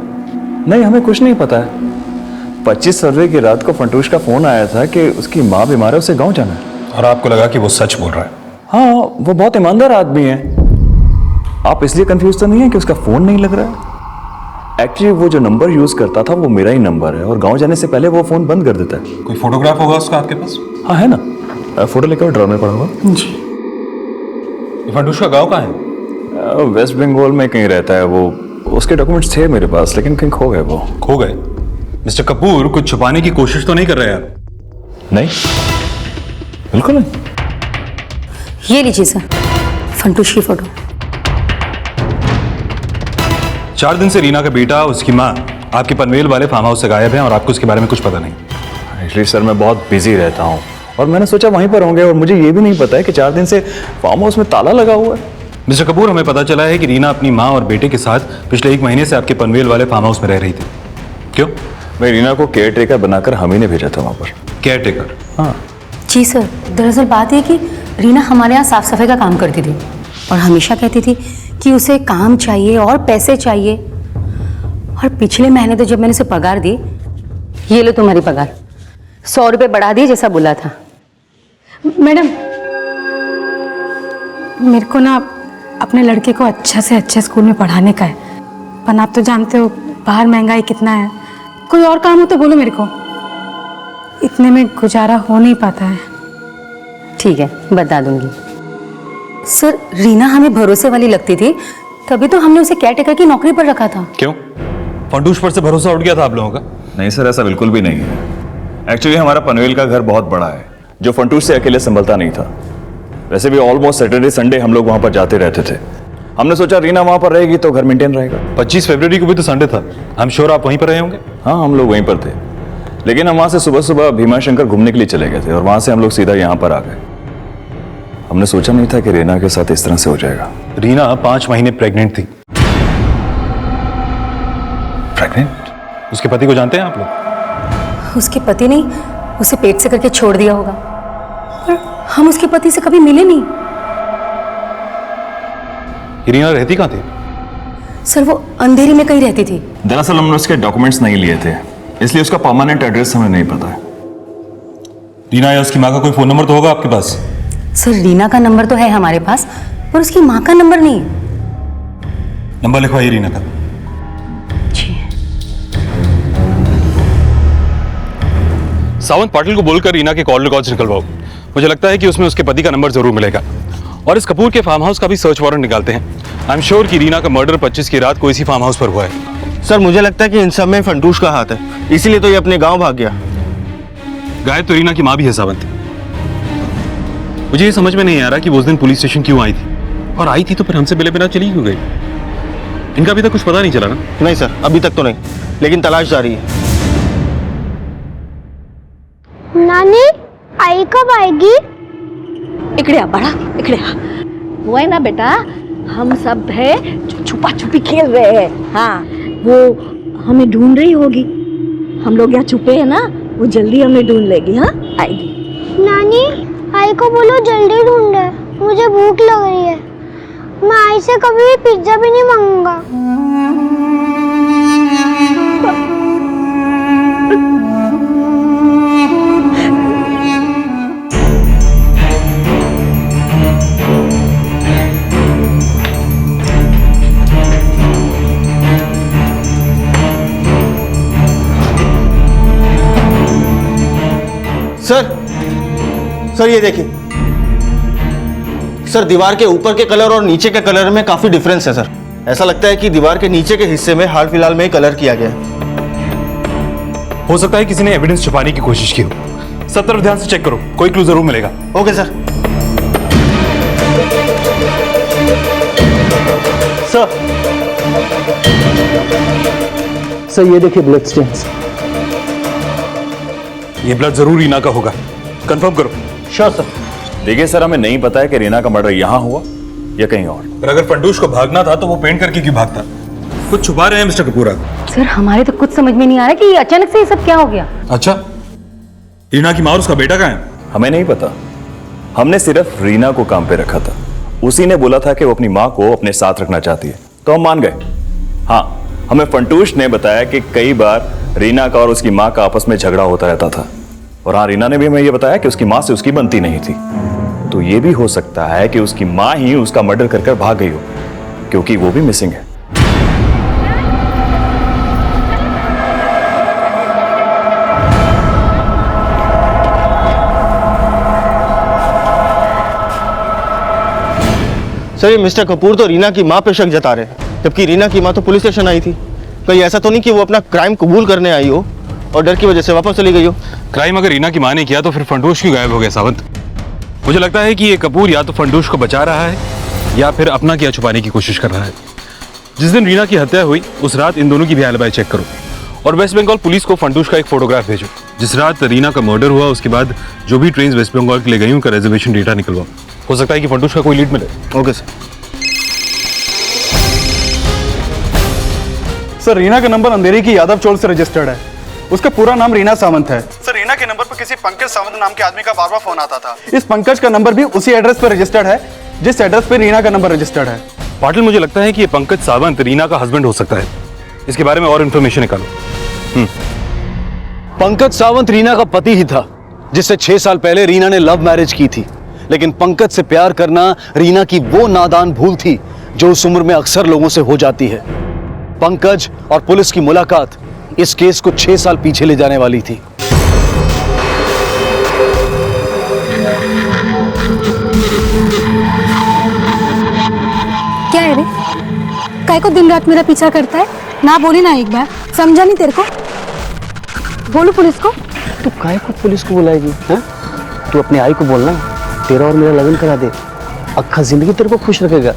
नहीं, हमें कुछ नहीं पता है। 25 फरवरी की रात को फंटूश का फोन आया था कि उसकी माँ बीमार है, उसे गांव जाना है। और आपको लगा कि वो सच बोल रहा है? हाँ, वो बहुत ईमानदार आदमी है। आप इसलिए कंफ्यूज तो नहीं है कि उसका फोन नहीं लग रहा है? एक्चुअली वो जो नंबर यूज करता था वो मेरा ही नंबर है और गांव जाने से पहले वो फोन बंद कर देता है। कोई फोटोग्राफ होगा उसका आपके पास? हाँ है ना, फोटो लेकर ड्रॉर में पड़ा हुआ। जी। फंटूश का गांव कहाँ है? वेस्ट बंगाल में कहीं रहता है वो। उसके डॉक्यूमेंट्स थे मेरे पास, लेकिन कहीं खो गए वो। खो गए? मिस्टर कपूर कुछ छुपाने की कोशिश तो नहीं कर रहे यार? नहीं, बिल्कुल नहीं। ये लीजिए सर, फंटूश की फोटो। 4 दिन से रीना का बेटा, उसकी माँ आपके पनवेल वाले फार्म हाउस से गायब है और आपको उसके बारे में कुछ पता नहीं। एक्चुअली सर मैं बहुत बिजी रहता हूँ और मैंने सोचा वहीं पर होंगे और मुझे ये भी नहीं पता है कि 4 दिन से फार्म हाउस में ताला लगा हुआ है। मिस्टर कपूर, हमें पता चला है कि रीना अपनी माँ और बेटे के साथ पिछले 1 महीने से आपके पनवेल वाले फार्म हाउस में रह रही थी। क्यों? मैं रीना को केयर टेकर बनाकर हम ही ने भेजा था वहाँ पर। Care taker? हाँ जी सर, दरअसल बात है कि रीना हमारे यहाँ साफ सफाई का काम करती थी और हमेशा कहती थी कि उसे काम चाहिए और पैसे चाहिए। और पिछले महीने तो जब मैंने उसे पगार दी, ये लो तुम्हारी पगार, 100 रुपये बढ़ा दिए जैसा बोला था। मैडम, मेरे को ना अपने लड़के को अच्छा से अच्छे स्कूल में पढ़ाने का है, पर आप तो जानते हो बाहर महंगाई कितना है। कोई और काम हो तो बोलो मेरे को, इतने में गुजारा हो नहीं पाता है। ठीक है, बता दूंगी। सर, रीना हमें भरोसे वाली लगती थी, तभी तो हमने उसे केयरटेकर की नौकरी पर रखा था। क्यों? फंटूश पर से भरोसा उठ गया था आप लोगों का? नहीं सर, ऐसा बिल्कुल भी नहीं है। एक्चुअली हमारा पनवेल का घर बहुत बड़ा है जो फंटूश से अकेले संभलता नहीं था। वैसे भी ऑलमोस्ट सैटरडे संडे हम लोग वहां पर जाते रहते थे। हमने सोचा रीना वहां पर रहेगी तो घर मेंटेन रहेगा। 25 फरवरी को भी तो संडे था, आई एम श्योर आप वहीं पर रहे होंगे। हाँ, हम लोग वहीं पर थे, लेकिन हम वहां से सुबह सुबह भीमा शंकर घूमने के लिए चले गए थे और वहां से हम लोग सीधा यहाँ पर आ गए। हमने सोचा नहीं था कि रीना के साथ इस तरह से हो जाएगा। रीना 5 महीने प्रेग्नेंट थी। प्रेग्नेंट? उसके पति को जानते हैं आप लोग? उसके पति नहीं, उसे पेट से करके छोड़ दिया होगा। पर हम उसके पति से कभी मिले नहीं। रीना रहती कहाँ थी? सर, वो अंधेरी में कहीं रहती थी। दरअसल हमने उसके डॉक्यूमेंट्स नहीं लिए थे, इसलिए उसका परमानेंट एड्रेस हमें नहीं पता है। रीना या उसकी माँ का कोई फोन नंबर तो होगा आपके पास? सर, रीना का नंबर तो है हमारे पास, पर उसकी माँ का नंबर नहीं। नंबर लिखवाइए रीना का। सावंत पाटिल को बोलकर रीना के कॉल रिकॉर्ड्स निकलवाओ। मुझे लगता है कि उसमें उसके पति का नंबर जरूर मिलेगा। और इस कपूर के फार्म हाउस का भी सर्च वारंट निकालते हैं। आई एम श्योर कि रीना का मर्डर 25 की रात को इसी फार्म हाउस पर हुआ है। सर, मुझे लगता है कि इन सब में फंटूश का हाथ है, इसीलिए तो ये अपने गांव भाग गया। गायब तो रीना की माँ भी है सावंत। मुझे ये समझ में नहीं आ रहा कि वो उस दिन पुलिस स्टेशन क्यों आई थी, और आई थी तो फिर हमसे मिले बिना चली क्यों गई? इनका अभी तक कुछ पता नहीं चला ना? नहीं सर, अभी तक तो नहीं, लेकिन तलाश जारी है। नानी, आई कब आएगी? इकड़े आ बड़ा, इकड़े आ। वो है ना बेटा, हम सब है जो छुपा छुपी खेल रहे हैं। हाँ, वो हमें ढूंढ रही होगी। हम लोग यहाँ छुपे हैं ना, वो जल्दी हमें ढूंढ लेगी। हाँ, आएगी। नानी, आई को बोलो जल्दी ढूंढे, मुझे भूख लग रही है। मैं आई से कभी भी पिज्जा भी नहीं मांगूंगा। सर ये देखिए सर, दीवार के ऊपर के कलर और नीचे के कलर में काफी डिफरेंस है सर। ऐसा लगता है कि दीवार के नीचे के हिस्से में हाल फिलहाल में ही कलर किया गया है। हो सकता है किसी ने एविडेंस छुपाने की कोशिश की हो। सब तरफ ध्यान से चेक करो, कोई क्लू जरूर मिलेगा। Okay sir. सर ये देखिए ब्लड स्टेन्स। ये ब्लड जरूर रीना का होगा, कंफर्म करो। Sure sir. देखिए सर, हमें नहीं पता है कि रीना का मर्डर यहाँ हुआ या कहीं और। पर अगर फंटूश को भागना था तो वो पेंट करके क्यों भागता? कुछ छुपा रहे हैं मिस्टर कपूर। सर, हमारे तो कुछ समझ में नहीं आ रहा कि ये अचानक से ये सब क्या हो गया। अच्छा, रीना की माँ और उसका बेटा कहाँ है? हमें नहीं पता। हमने सिर्फ रीना को काम पे रखा था। उसी ने बोला था कि वो अपनी माँ को अपने साथ रखना चाहती है, तो हम मान गए। हाँ, हमें फंटूश ने बताया कि कई बार रीना का और उसकी माँ का आपस में झगड़ा होता रहता था। और हाँ, रीना ने भी हमें ये बताया कि उसकी माँ से उसकी बनती नहीं थी। तो ये भी हो सकता है कि उसकी माँ ही उसका मर्डर कर कर भाग गई हो, क्योंकि वो भी मिसिंग है। सर, ये मिस्टर कपूर तो रीना की माँ पे शक जता रहे हैं, जबकि रीना की माँ तो पुलिस स्टेशन आई थी। कहीं ऐसा तो नहीं कि वो अपना क्राइम कबूल करने आई हो और डर की वजह से वापस चली गई हो? क्राइम अगर रीना की माँ ने किया तो फिर फंटूश क्यों गायब हो गया सावंत? मुझे लगता है कि ये कपूर या तो फंटूश को बचा रहा है या फिर अपना किया छुपाने की कोशिश कर रहा है। जिस दिन रीना की हत्या हुई उस रात इन दोनों की भी एलिबाई चेक करो और वेस्ट बंगाल पुलिस को फंटूश का एक फोटोग्राफ भेजो। जिस रात रीना का मर्डर हुआ उसके बाद जो भी ट्रेन वेस्ट बंगाल के लिए गई उनका रिजर्वेशन डेटा निकलवाओ। हो सकता है कि फंटूश का कोई लीड मिले। Okay sir. सर, रीना का नंबर अंधेरी की यादव चौल से रजिस्टर्ड है। उसका पूरा नाम रीना सावंत है। सर, रीना के नंबर पर किसी पंकज सावंत नाम के आदमी का बार बार फोन आता था। इस पंकज का नंबर भी उसी एड्रेस पर रजिस्टर्ड है जिस एड्रेस पर रीना का नंबर रजिस्टर्ड है। पाटिल, मुझे लगता है कि ये पंकज सावंत रीना का हस्बैंड हो सकता है। इसके बारे में और इन्फॉर्मेशन निकालो। पंकज सावंत रीना का पति ही था, जिससे 6 साल पहले रीना ने लव मैरिज की थी। लेकिन पंकज से प्यार करना रीना की वो नादान भूल थी जो उस उम्र में अक्सर लोगों से हो जाती है। पंकज और पुलिस की मुलाकात इस केस को 6 साल पीछे ले जाने वाली थी। क्या है रे? काय को दिन रात मेरा पीछा करता है? ना बोली ना एक बार, समझा नहीं तेरे को? बोलो पुलिस को। तू काय को पुलिस को बुलाएगी? हैं? तू अपनी आई को बोलना, तेरा और मेरा लगन करा दे, अक्खा जिंदगी तेरे को खुश रखेगा।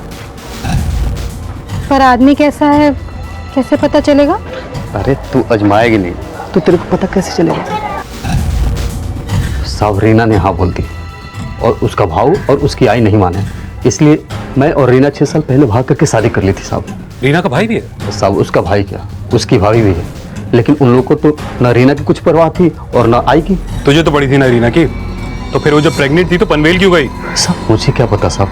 पर आदमी कैसा है कैसे पता चलेगा? अरे तू अजमाएगी नहीं तो तेरे को पता कैसे चलेगा? साहब, रीना ने हाँ बोल दी और उसका भाव और उसकी आई नहीं माने, इसलिए मैं और रीना 6 साल पहले भाग करके शादी कर ली थी। साहब, रीना का भाई भी है? साहब, उसका भाई क्या, उसकी भाभी भी है, लेकिन उन लोगों को तो ना रीना की कुछ परवाह थी और ना आई की। तुझे तो पड़ी थी ना रीना की, तो फिर वो जब प्रेग्नेंट थी तो पनवेल क्यों गई? साहब, मुझे क्या पता साहब,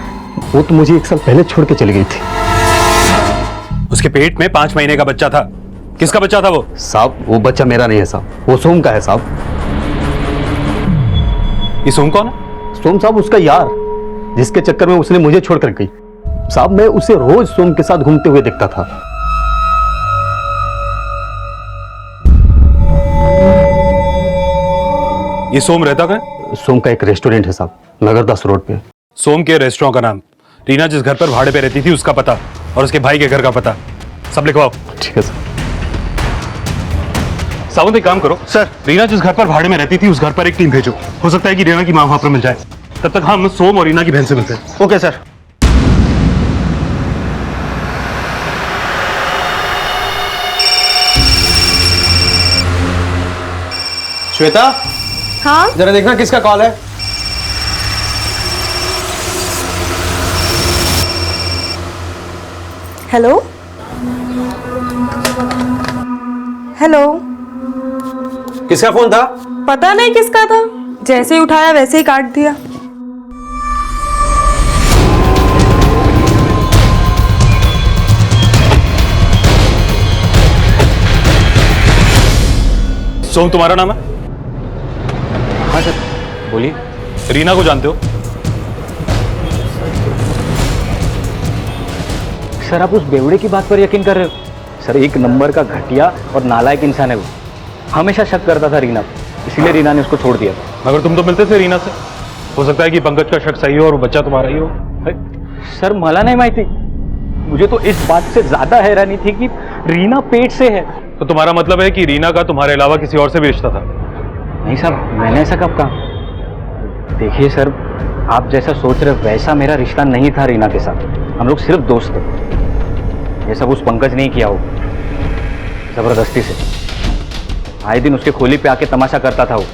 वो तो मुझे 1 साल पहले छोड़ के चली गई थी। उसके पेट में 5 महीने का बच्चा था। किसका बच्चा था वो? साहब, वो बच्चा मेरा नहीं है साहब, वो सोम का है साहब। ये सोम कौन है? सोम साहब उसका यार, जिसके चक्कर में उसने मुझे छोड़कर गई। साहब, मैं उसे रोज सोम के साथ घूमते हुए देखता था। ये सोम रहता कहाँ? सोम का एक रेस्टोरेंट है साहब, नगरदास रोड पे। सोम के रेस्टोरेंट का नाम, रीना जिस घर पर भाड़े पे रहती थी उसका पता और उसके भाई के घर का पता सब लिखवाओ। ठीक है सर। सावंत, एक काम करो सर, रीना जिस घर पर भाड़े में रहती थी उस घर पर एक टीम भेजो। हो सकता है कि रीना की मां वहां पर मिल जाए। तब तक हम सोम और रीना की बहन से मिलते हैं। Okay sir. श्वेता, हाँ जरा देखना किसका कॉल है। हेलो हेलो, किसका फोन था? पता नहीं किसका था, जैसे ही उठाया वैसे ही काट दिया। सोम तुम्हारा नाम है? हाँ सर। बोलिए। रीना को जानते हो? सर, आप उस बेवड़े की बात पर यकीन कर रहे हो? सर, 1 नंबर का घटिया और नालायक इंसान है वो। हमेशा शक करता था रीना पर, इसीलिए रीना ने उसको छोड़ दिया। मगर तुम तो मिलते थे रीना से। हो सकता है कि पंकज का शक सही हो और वो बच्चा तुम्हारा ही हो। सर, मला नहीं माहिती, मुझे तो इस बात से ज्यादा हैरानी थी कि रीना पेट से है। तो तुम्हारा मतलब है कि रीना का तुम्हारे अलावा किसी और से भी रिश्ता था? नहीं साहब, मैंने ऐसा कब कहा? देखिए सर, आप जैसा सोच रहे वैसा मेरा रिश्ता नहीं था रीना के साथ। हम लोग सिर्फ दोस्त थे। ये सब उस पंकज ने ही किया हो, जबरदस्ती से। आए दिन उसके खोली पे आके तमाशा करता था वो।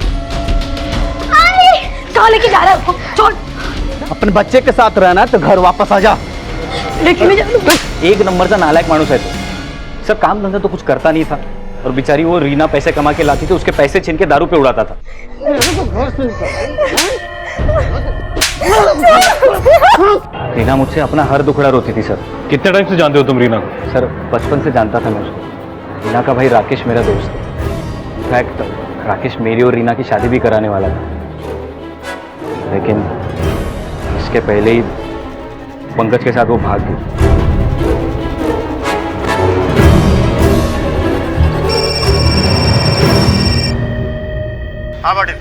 कहाँ लेके जा रहा है? छोड़। अपने बच्चे के साथ रहना तो घर वापस आ जा। लेके नहीं जा। 1 नंबर का नालायक मानुस है तो। सर, काम धंधा तो कुछ करता नहीं था और बेचारी वो रीना पैसे कमा के लाती थी, उसके पैसे छीन के दारू पे उड़ाता था। रीना मुझसे अपना हर दुखड़ा रोती थी सर। कितने टाइम से जानते हो तुम रीना को? सर बचपन से जानता था मैं उसको। रीना का भाई राकेश मेरा दोस्त है। इनफैक्ट राकेश मेरी और रीना की शादी भी कराने वाला था, लेकिन इसके पहले ही पंकज के साथ वो भाग गई। हाँ पाटिल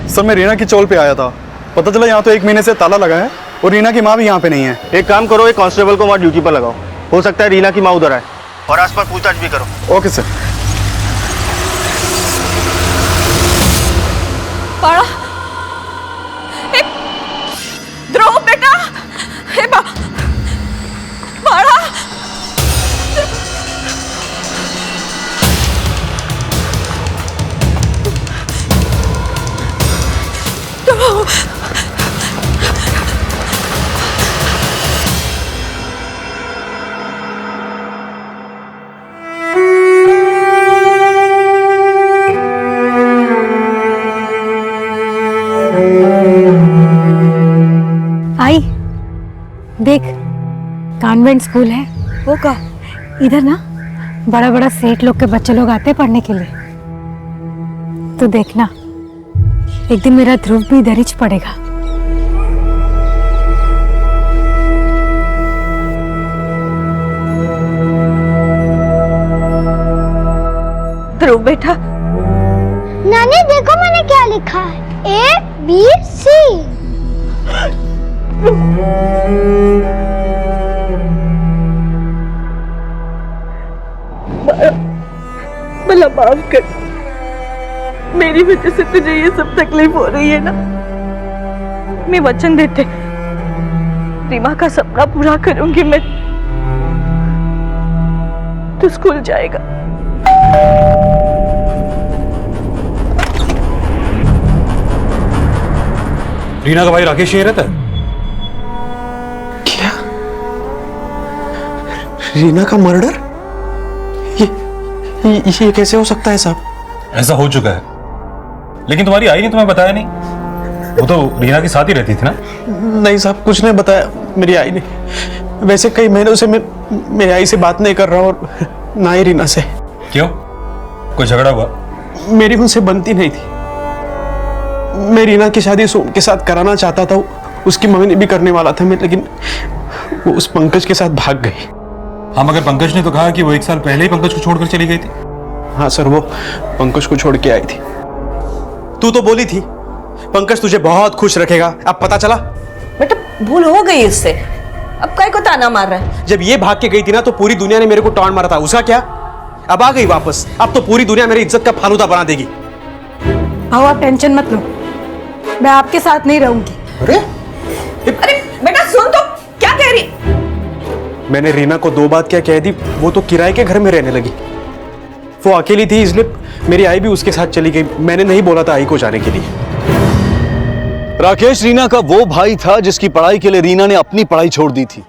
सर, मैं रीना की चौल पे आया था। पता चला यहाँ तो 1 महीने से ताला लगा है और रीना की माँ भी यहाँ पे नहीं है। एक काम करो, एक कांस्टेबल को वहाँ ड्यूटी पर लगाओ, हो सकता है रीना की माँ उधर आए, और आसपास पूछताछ भी करो। Okay sir. पाड़ा, ध्रुव बेटा, पाड़ा, आई देख, कॉन्वेंट स्कूल है वो का। इधर ना बड़ा बड़ा सेठ लोग के बच्चे लोग आते हैं पढ़ने के लिए। तो देखना एक दिन मेरा ध्रुव भी इधर ही पढ़ेगा। ध्रुव बेटा, नानी देखो मैंने क्या लिखा है, ABC। भला माफ कर, मेरी वजह से तुझे ये सब तकलीफ हो रही है ना। मैं वचन देते रीमा का सपना पूरा करूंगी मैं। तू स्कूल जाएगा। रीना का भाई राकेश यहीं रहता है? रीना का मर्डर? ये कैसे हो सकता है साहब? ऐसा हो चुका है, लेकिन तुम्हारी आई ने तुम्हें बताया नहीं। वो तो रीना के साथ ही रहती थी ना? नहीं साहब, कुछ नहीं बताया मेरी आई ने। वैसे कई महीनों से मैं मेरी आई से बात नहीं कर रहा और ना ही रीना से। क्यों, कोई झगड़ा हुआ? मेरी उनसे बनती नहीं थी। मैं रीना की शादी सोम के साथ कराना चाहता था, उसकी मम्मी ने भी करने वाला था मैं, लेकिन वो उस पंकज के साथ भाग गई। हाँ, मगर पंकज ने तो कहा कि वो 1 साल पहले ही पंकज को छोड़कर चली गई थी। हाँ सर, वो पंकज को छोड़ के आई थी। तू तो बोली थी पंकज तुझे बहुत खुश रखेगा, अब पता चला? बेटा भूल हो गई इससे, अब काय को ताना मार रहा है? जब ये भाग के गई थी ना तो पूरी दुनिया ने मेरे को टॉन्ट मारा था, उसका क्या? अब आ गई वापस, अब तो पूरी दुनिया मेरी इज्जत का फालूदा बना देगी। भाऊ आप टेंशन मत लो, मैं आपके साथ नहीं रहूंगी। अरे बेटा सुन तो, क्या कह रही? मैंने रीना को 2 बात क्या कह दी, वो तो किराए के घर में रहने लगी। वो अकेली थी इसलिए मेरी आई भी उसके साथ चली गई। मैंने नहीं बोला था आई को जाने के लिए। राकेश रीना का वो भाई था जिसकी पढ़ाई के लिए रीना ने अपनी पढ़ाई छोड़ दी थी,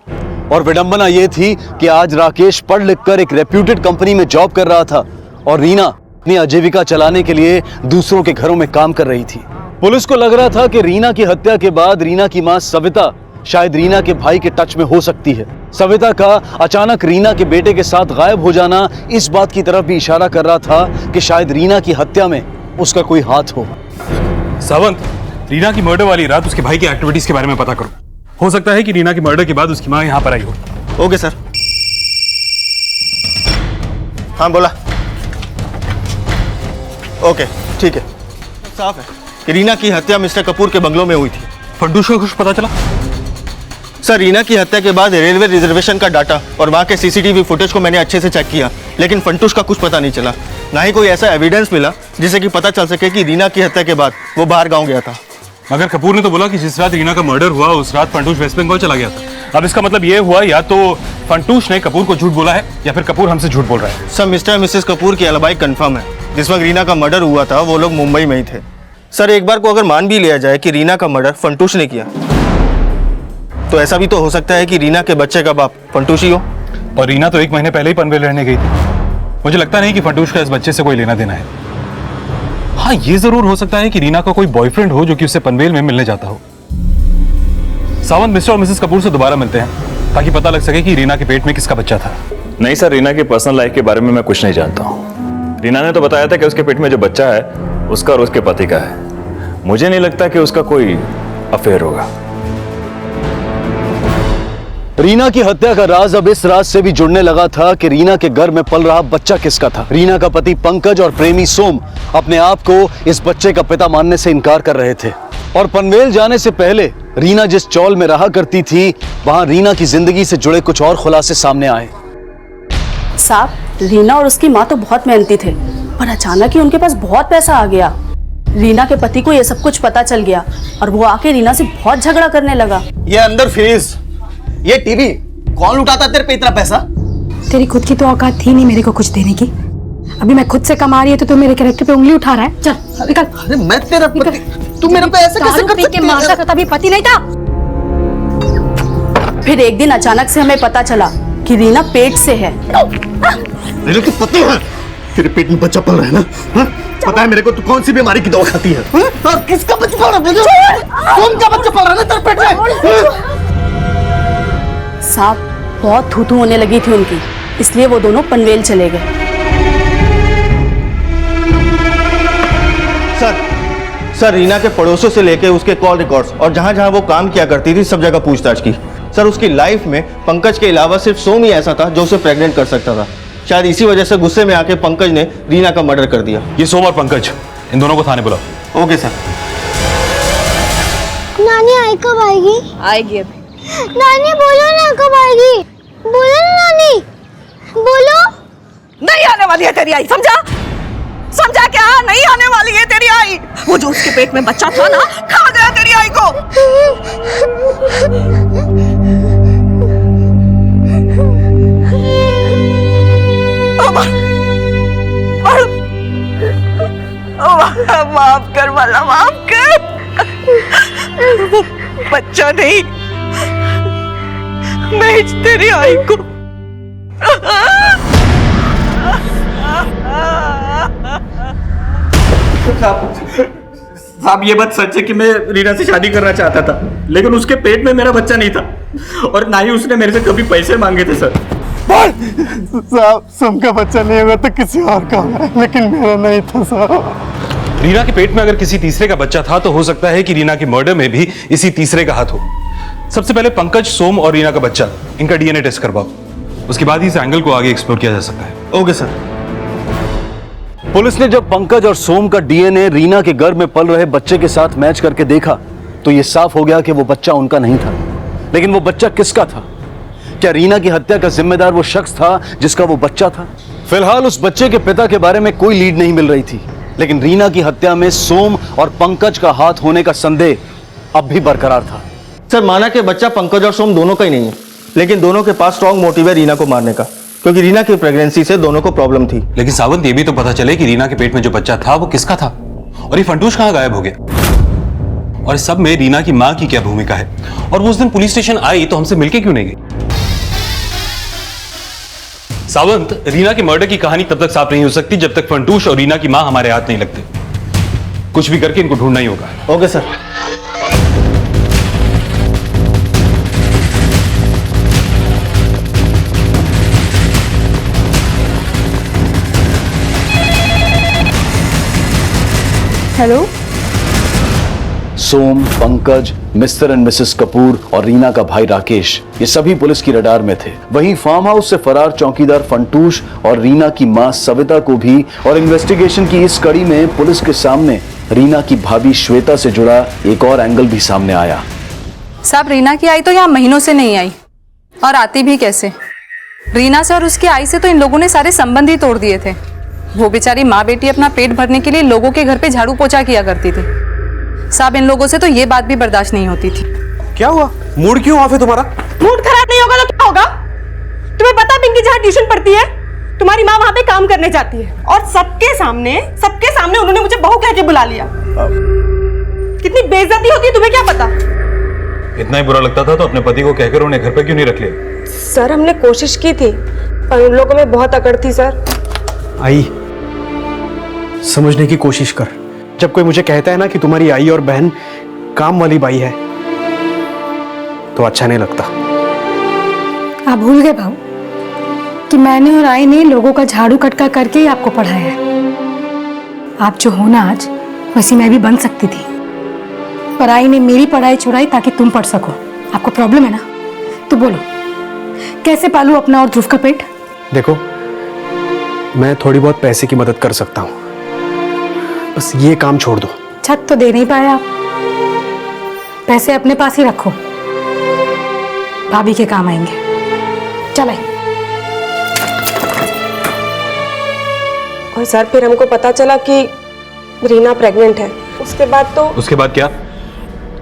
और विडंबना यह थी कि आज राकेश पढ़ लिख कर एक रेप्यूटेड कंपनी में जॉब कर रहा था और रीना अपनी आजीविका चलाने के लिए दूसरों के घरों में काम कर रही थी। पुलिस को लग रहा था कि रीना की हत्या के बाद रीना की मां सविता शायद रीना के भाई के टच में हो सकती है। सविता का अचानक रीना के बेटे के साथ गायब हो जाना इस बात की तरफ भी इशारा कर रहा था कि शायद रीना की हत्या में उसका कोई हाथ हो। सावंत, रीना की मर्डर वाली रात उसके भाई की एक्टिविटीज के बारे में पता करो। हो सकता है कि रीना की मर्डर के बाद उसकी मां यहां पर आई हो। Okay sir. हाँ बोला। ओके ठीक है, साफ है कि रीना की हत्या मिस्टर कपूर के बंगलों में हुई थी। फंटूश का कुछ पता चला? सर, रीना की हत्या के बाद रेलवे रिजर्वेशन का डाटा और वहाँ के सीसीटीवी फुटेज को मैंने अच्छे से चेक किया, लेकिन फंटूश का कुछ पता नहीं चला। ना ही कोई ऐसा एविडेंस मिला जिससे कि पता चल सके कि रीना की हत्या के बाद वो बाहर गाँव गया था। मगर कपूर ने तो बोला कि जिस रात रीना का मर्डर हुआ उस रात फंटूश वेस्ट बंगाल चला गया था। अब इसका मतलब ये हुआ या तो फंटूश ने कपूर को झूठ बोला है या फिर कपूर हमसे झूठ बोल रहा है। सर, मिस्टर और मिसेस कपूर की अलिबाई कंफर्म है। जिस वक्त रीना का मर्डर हुआ था वो लोग मुंबई में ही थे। सर, एक बार को अगर मान भी लिया जाए कि रीना का मर्डर फंटूश ने किया, तो ऐसा भी तो हो सकता है कि रीना के बच्चे का बाप फंटूश ही हो। और रीना तो 1 महीने पहले ही पनवेल रहने गई थी। मुझे लगता नहीं कि फंटूश का इस बच्चे से कोई लेना देना है। हाँ, ये जरूर हो सकता है कि रीना का कोई बॉयफ्रेंड हो जो कि उससे पनवेल में मिलने जाता हो। सावंत मिस्टर और मिसेस कपूर से दोबारा मिलते हैं ताकि पता लग सके कि रीना के पेट में किसका बच्चा था। नहीं सर, रीना की पर्सनल लाइफ के बारे में मैं कुछ नहीं जानता हूँ। रीना ने तो बताया था कि उसके पेट में जो बच्चा है उसका और उसके पति का है। मुझे नहीं लगता कि उसका कोई अफेयर होगा। रीना की हत्या का राज अब इस राज से भी जुड़ने लगा था कि रीना के घर में पल रहा बच्चा किसका था। रीना का पति पंकज और प्रेमी सोम अपने आप को इस बच्चे का पिता मानने से इनकार कर रहे थे और पनवेल जाने से पहले रीना जिस चौल में रहा करती थी वहां रीना की जिंदगी से जुड़े कुछ और खुलासे सामने आए। साहब, रीना और उसकी माँ तो बहुत मेहनती थे, पर अचानक ही उनके पास बहुत पैसा आ गया। रीना के पति को यह सब कुछ पता चल गया और वो आके रीना से बहुत झगड़ा करने लगा। ये अंदर फ्रीज, ये टीवी, कौन लुटाता तेरे पे इतना पैसा? तेरी खुद की तो औकात थी नहीं मेरे को कुछ देने की। अभी मैं खुद से कमा रही है तो तू मेरे कैरेक्टर पे उंगली उठा रहा है। चल निकल। अरे मैं तेरा पति, तू मेरे पे ऐसे कैसे कर सकती है? मारता था तभी पति नहीं था। फिर एक दिन अचानक से हमें पता चला कि रीना पेट से है। मेरे को पता है तेरे पेट में बच्चा पल रहा है ना? हा? पता है मेरे को तू कौन सी बीमारी की दवा खाती है? और किसका बच्चा पल रहा है? कौन का बच्चा पल रहा है तेरे पेट में? साहब, बहुत थू-थू होने लगी थी उनकी, इसलिए वो दोनों पनवेल चले गए। सर, रीना के पड़ोसियों से लेके उसके कॉल रिकॉर्ड्स और जहां जहां वो काम किया करती थी सब जगह पूछताछ की। सर, उसकी लाइफ में पंकज के अलावा सिर्फ सोम ही ऐसा था जो उसे प्रेग्नेंट कर सकता था। शायद इसी वजह से गुस्से में आके पंकज ने रीना का मर्डर कर दिया। ये सोम और पंकज, इन दोनों को थाने बुलाओ। Okay sir. नानी आई कब आएगी? आएगी अभी। नानी बोलो ना कब आएगी? बोलो ना नानी, बोलो। नहीं आने वाली है तेरी आई, समझा? समझा क्या? नहीं आने वाली है तेरी आई। वो जो उसके पेट में बच्चा था ना, खा गया तेरी आई को। माफ कर वाला, माफ कर। वो बच्चा नहीं, मैं तेरी आई को। साहब, ये बात सच है कि मैं रीना से शादी करना चाहता था, लेकिन उसके पेट में मेरा बच्चा नहीं था और ना ही उसने मेरे से कभी पैसे मांगे थे। सर साहब, सोम का बच्चा नहीं होगा तो किसी और का होगा, लेकिन मेरा नहीं था साहब। रीना के पेट में अगर किसी तीसरे का बच्चा था तो हो सकता है कि रीना के मर्डर में भी इसी तीसरे का हाथ हो। सबसे पहले पंकज, सोम और रीना का बच्चा, इनका डीएनए टेस्ट करवाओ। उसके बाद ही इस एंगल को आगे एक्सप्लोर किया जा सकता है। Okay sir. पुलिस ने जब पंकज और सोम का डीएनए रीना के घर में पल रहे बच्चे के साथ मैच करके देखा तो यह साफ हो गया कि वो बच्चा उनका नहीं था। लेकिन वो बच्चा किसका था? क्या रीना की हत्या का जिम्मेदार वो शख्स था जिसका वो बच्चा था? फिलहाल उस बच्चे के पिता के बारे में कोई लीड नहीं मिल रही थी, लेकिन रीना की हत्या में सोम और पंकज का हाथ होने का संदेह अब भी बरकरार था। सर, माना कि बच्चा पंकज और सोम दोनों का ही नहीं है, लेकिन दोनों के पास स्ट्रॉन्ग मोटिव है रीना को मारने का, क्योंकि रीना की प्रेगनेंसी से दोनों को प्रॉब्लम थी। लेकिन सावंत, ये भी तो पता चले कि रीना के पेट में जो बच्चा था वो किसका था और ये फंटूश कहां गायब हो गया। और इस सब में रीना की मां की क्या भूमिका है? और वो उस दिन पुलिस स्टेशन आई तो हमसे मिलके क्यों नहीं गई? सावंत, रीना के मर्डर की कहानी तब तक साफ नहीं हो सकती जब तक फंटूश और रीना की मां हमारे हाथ नहीं लगते। कुछ भी करके इनको ढूंढना ही होगा। Okay sir. Hello. Som, Pankaj, mister and missus Kapoor और रीना का भाई राकेश, ये सभी पुलिस की रडार में थे। वहीं फार्म हाउस से फरार चौकीदार फंटूश और रीना की मां सविता को भी, और इन्वेस्टिगेशन की इस कड़ी में पुलिस के सामने रीना की भाभी श्वेता से जुड़ा एक और एंगल भी सामने आया। साहब, रीना की आई तो यहाँ महीनों से नहीं आई, और आती भी कैसे? रीना से और उसकी आई से तो इन लोगों ने सारे संबंध ही तोड़ दिए थे। वो बेचारी माँ बेटी अपना पेट भरने के लिए लोगों के घर पे झाड़ू पोछा किया करती थी। साहब, इन लोगों से तो ये बात भी बर्दाश्त नहीं होती थी। क्या हुआ? मूड क्यों ऑफ है तुम्हारा? मूड खराब नहीं होगा तो क्या होगा? तुम्हें पता पिंकी जहाँ ट्यूशन पढ़ती है, तुम्हारी माँ वहाँ पे काम करने जाती है, और सबके सामने उन्होंने मुझे बहू कह के बुला लिया। कितनी बेइज्जती होती है तुम्हें क्या पता? इतना ही बुरा लगता था तो अपने पति को कहकर उन्हें घर पे क्यों नहीं रख लिया? सर, हमने कोशिश की थी पर उन लोगों में बहुत अकड़ थी सर। आई, समझने की कोशिश कर। जब कोई मुझे कहता है ना कि तुम्हारी आई और बहन काम वाली बाई है, तो अच्छा नहीं लगता। आप भूल गए भाऊ कि मैंने और आई ने लोगों का झाड़ू कटका करके ही आपको पढ़ाया है। आप जो हो ना आज, वैसी मैं भी बन सकती थी, पर आई ने मेरी पढ़ाई छुड़ाई ताकि तुम पढ़ सको। आपको प्रॉब्लम है ना, तो बोलो कैसे पालूं अपना और ध्रुव का पेट? देखो, मैं थोड़ी बहुत पैसे की मदद कर सकता हूँ, बस ये काम छोड़ दो। छत तो दे नहीं पाए आप, पैसे अपने पास ही रखो, भाभी के काम आएंगे। चल आई। और सर फिर हमको पता चला कि रीना प्रेग्नेंट है। उसके बाद तो उसके बाद क्या?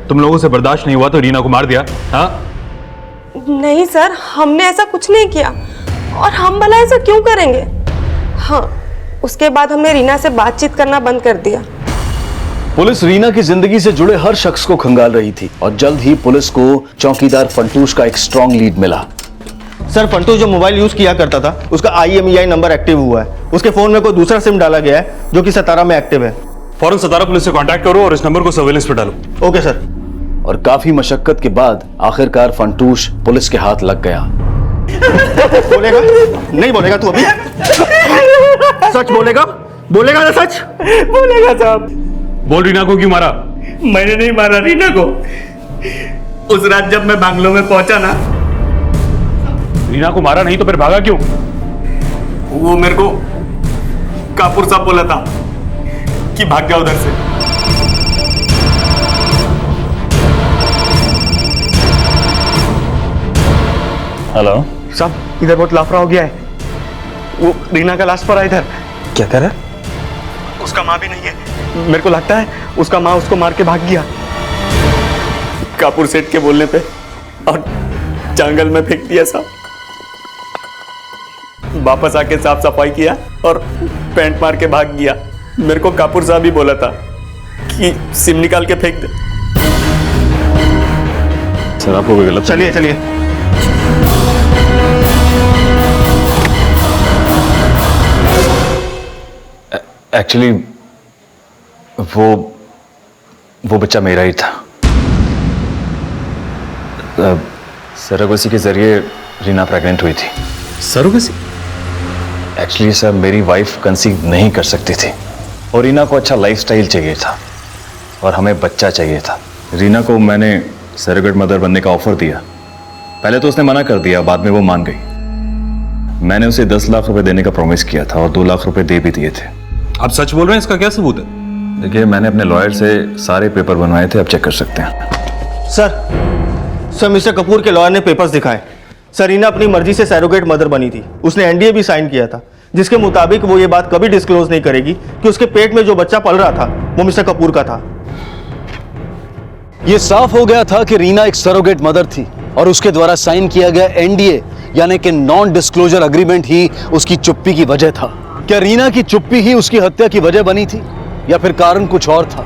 तुम लोगों से बर्दाश्त नहीं हुआ तो रीना को मार दिया? हाँ? नहीं सर, हमने ऐसा कुछ नहीं किया, और हम भला ऐसा क्यों करेंगे? हाँ, उसके बाद हमने रीना से बातचीत करना बंद कर दिया। पुलिस रीना की जिंदगी से जुड़े हर शख्स को खंगाल रही थी और जल्द ही पुलिस को चौकीदार फंटूश का एक स्ट्रॉन्ग लीड मिला। सर, फंटूश जो मोबाइल यूज किया करता था उसका IMEI नंबर एक्टिव हुआ है। उसके फोन में कोई दूसरा सिम डाला गया है जो कि सतारा में एक्टिव है। फौरन सतारा पुलिस से कांटेक्ट करो और इस नंबर को सर्वेलेंस पे डालो। Okay sir. और काफी मशक्कत के बाद आखिरकार फंटूश पुलिस के हाथ लग गया। बोलेगा? नहीं बोलेगा तू अभी? सच बोलेगा? बोलेगा ना सच? बोलेगा साहब। बोल, रीना को क्यों मारा? मैंने नहीं मारा रीना को। उस रात जब मैं बंगलो में पहुंचा ना, रीना को मारा नहीं तो फिर भागा क्यों? वो मेरे को कापुर साहब बोला था कि भाग जा उधर से। हेलो साहब, इधर बहुत लाफड़ा हो गया है। वो रीना का लाश पड़ा इधर। क्या कर रहा है? उसका माँ भी नहीं है। मेरे को लगता है उसका माँ उसको मार के भाग गया कापुर सेठ के बोलने पे, और जंगल में फेंक दिया साहब। वापस आके साफ सफाई किया और पैंट मार के भाग गया। मेरे को कापुर साहब ही बोला था कि सिम निकाल के फेंक दे। सर, आपको कोई गलत? चलिए चलिए। एक्चुअली वो बच्चा मेरा ही था। सरोगेसी के जरिए रीना प्रेग्नेंट हुई थी। सरोगेसी? एक्चुअली सर, मेरी वाइफ कंसीव नहीं कर सकती थी और रीना को अच्छा लाइफस्टाइल चाहिए था और हमें बच्चा चाहिए था। रीना को मैंने सरोगेट मदर बनने का ऑफर दिया। पहले तो उसने मना कर दिया, बाद में वो मान गई। मैंने उसे 10 लाख रुपए देने का प्रॉमिस किया था और 2 लाख रुपए दे भी दिए थे। आप सच बोल रहे हैं? इसका क्या सबूत है? देखिए, मैंने अपने लॉयर से सारे पेपर बनवाए थे, आप चेक कर सकते हैं। सर मिस्टर कपूर के लॉयर ने पेपर्स दिखाए। सर, रीना अपनी मर्जी से सरोगेट मदर बनी थी। उसने NDA भी साइन किया था, जिसके मुताबिक वो ये बात कभी डिस्क्लोज नहीं करेगी कि उसके पेट में जो बच्चा पल रहा था वो मिस्टर कपूर का था। यह साफ हो गया था कि रीना एक सरोगेट मदर थी और उसके द्वारा साइन किया गया NDA यानी कि नॉन डिस्क्लोजर अग्रीमेंट ही उसकी चुप्पी की वजह था। क्या रीना की चुप्पी ही उसकी हत्या की वजह बनी थी या फिर कारण कुछ और था?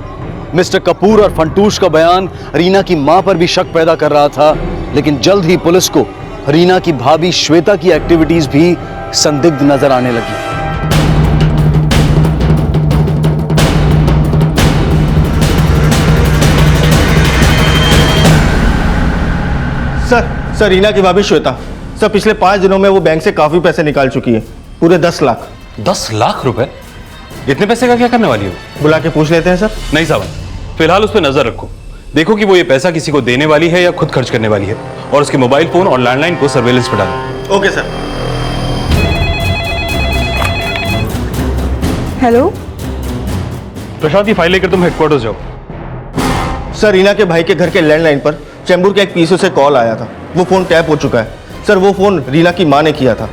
मिस्टर कपूर और फंटूश का बयान रीना की मां पर भी शक पैदा कर रहा था, लेकिन जल्द ही पुलिस को रीना की भाभी श्वेता की एक्टिविटीज भी संदिग्ध नजर आने लगी। सर रीना की भाभी श्वेता, सर पिछले 5 दिनों में वो बैंक से काफी पैसे निकाल चुकी है, पूरे 10 लाख। 10 लाख रुपए? इतने पैसे का क्या करने वाली हो? बुला के पूछ लेते हैं सर। नहीं साहब, फिलहाल उस पर नजर रखो। देखो कि वो ये पैसा किसी को देने वाली है या खुद खर्च करने वाली है, और उसके मोबाइल फोन और लैंडलाइन को सर्वेलेंस पर डालो। Okay sir. हेलो प्रशांत, ये फाइल लेकर तुम हेडक्वार्टर्स जाओ। सर, रीना के भाई के घर के लैंडलाइन पर चेंबूर के एक पीसीओ से कॉल आया था। वो फोन टैप हो चुका है। सर, वो फोन रीना की मां ने किया था।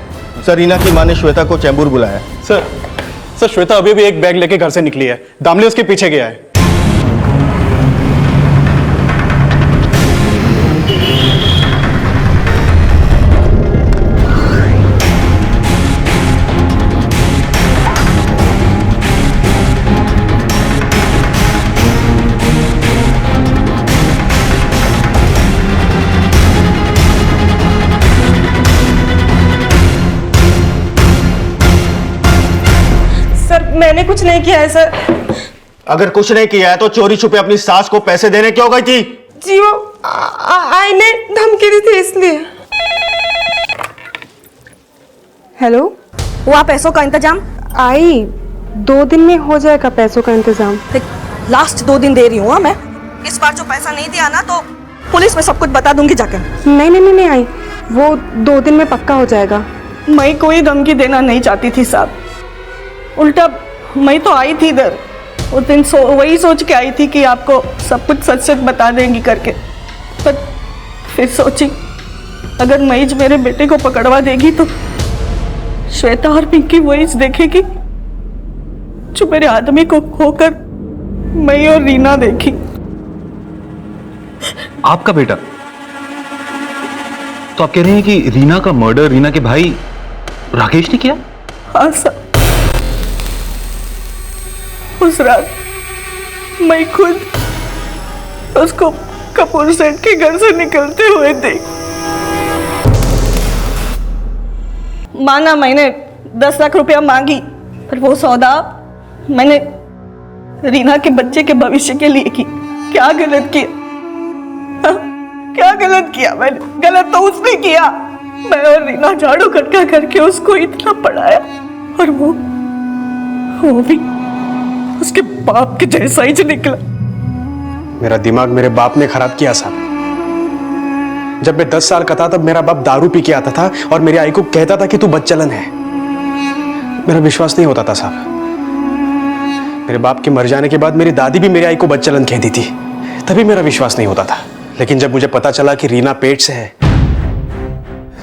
सर, रीना की मां ने श्वेता को चेंबूर बुलाया। सर श्वेता अभी भी एक बैग लेके घर से निकली है। दामले उसके पीछे गया है। मैंने कुछ नहीं किया है सर। अगर कुछ नहीं किया है तो चोरी छुपे अपनी सास को पैसे देने क्यों गई थी? जी वो आई ने धमकी दी थी इसलिए। हेलो, हुआ पैसों का इंतजाम? आई 2 दिन में हो जाएगा पैसों का इंतजाम। लास्ट 2 दिन दे रही हूँ मैं। इस बार जो पैसा नहीं दिया ना तो पुलिस में सब कुछ बता दूंगी जाकर। नहीं आई, वो 2 दिन में पक्का हो जाएगा। मैं कोई धमकी देना नहीं चाहती थी साहब। उल्टा मैं तो आई थी इधर उस दिन वही सोच के आई थी कि आपको सब कुछ सच सच बता देंगी करके, पर फिर सोची अगर मईज मेरे बेटे को पकड़वा देगी तो श्वेता और पिंकी वही देखेगी जो मेरे आदमी को खोकर मैं और रीना देखी। आपका बेटा? तो आप कह रहे हैं कि रीना का मर्डर रीना के भाई राकेश ने किया? हाँ सर, उस रात मैं खुद उसको कपूर सेठ के घर से निकलते हुए देख। माना मैंने 10 लाख रुपया मांगी, पर वो सौदा मैंने रीना के बच्चे के भविष्य के लिए की। क्या गलत किया? हाँ? क्या गलत किया मैंने? गलत तो उसने किया। मैं और रीना झाड़ू कटका करके उसको इतना पढ़ाया और वो भी उसके बाप के जैसा ही निकला। मेरा दिमाग मेरे बाप ने खराब किया साहब। जब मैं 10 साल का था तब मेरा बाप दारू पी के आता था और मेरी आई को कहता था कि तू बदचलन है। मेरा विश्वास नहीं होता था साहब। मेरे बाप के मर जाने के बाद मेरी दादी भी मेरी आई को बदचलन कहती थी, तभी मेरा विश्वास नहीं होता था। लेकिन जब मुझे पता चला कि रीना पेट से है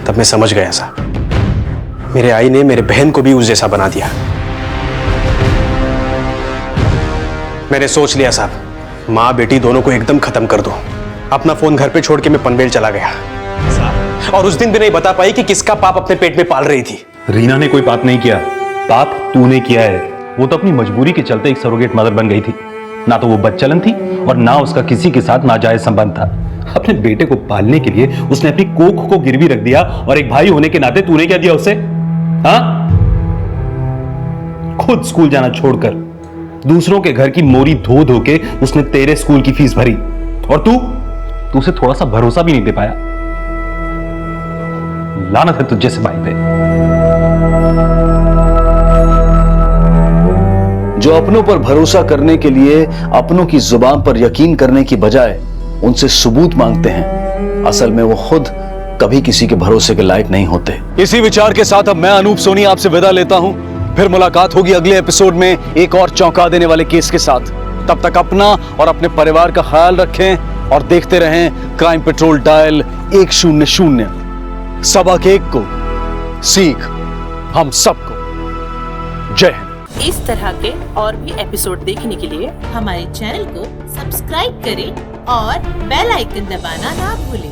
तब मैं समझ गया साहब। मेरे आई ने मेरे बहन को भी उस जैसा बना दिया। मैंने सोच लिया साहब, माँ बेटी दोनों को एकदम खत्म कर दो। अपना फोन घर पे छोड़ के मैं पनवेल चला गया साहब, और उस दिन भी नहीं बता पाई कि किसका पाप अपने पेट में पाल रही थी। रीना ने कोई पाप नहीं किया, पाप तूने किया है। वो तो अपनी मजबूरी के चलते एक सरोगेट मदर बन गई थी। ना तो वो बदचलन थी और ना उसका किसी के साथ नाजायज संबंध था। अपने बेटे को पालने के लिए उसने अपनी कोख को गिरवी रख दिया, और एक भाई होने के नाते तूने क्या दिया उसे? हाँ, खुद स्कूल जाना छोड़कर दूसरों के घर की मोरी धो धो के उसने तेरे स्कूल की फीस भरी, और तू उसे थोड़ा सा भरोसा भी नहीं दे पाया। लानत है तुझ जैसे भाई पे। जो अपनों पर भरोसा करने के लिए अपनों की जुबान पर यकीन करने की बजाय उनसे सबूत मांगते हैं, असल में वो खुद कभी किसी के भरोसे के लायक नहीं होते। इसी विचार के साथ अब मैं अनूप सोनी आपसे विदा लेता हूं। फिर मुलाकात होगी अगले एपिसोड में एक और चौंका देने वाले केस के साथ। तब तक अपना और अपने परिवार का ख्याल रखें और देखते रहें क्राइम पेट्रोल डायल 100। सबक एक को सीख हम सबको। जय हिंद। इस तरह के और भी एपिसोड देखने के लिए हमारे चैनल को सब्सक्राइब करें और बेल आइकन दबाना ना भूलें।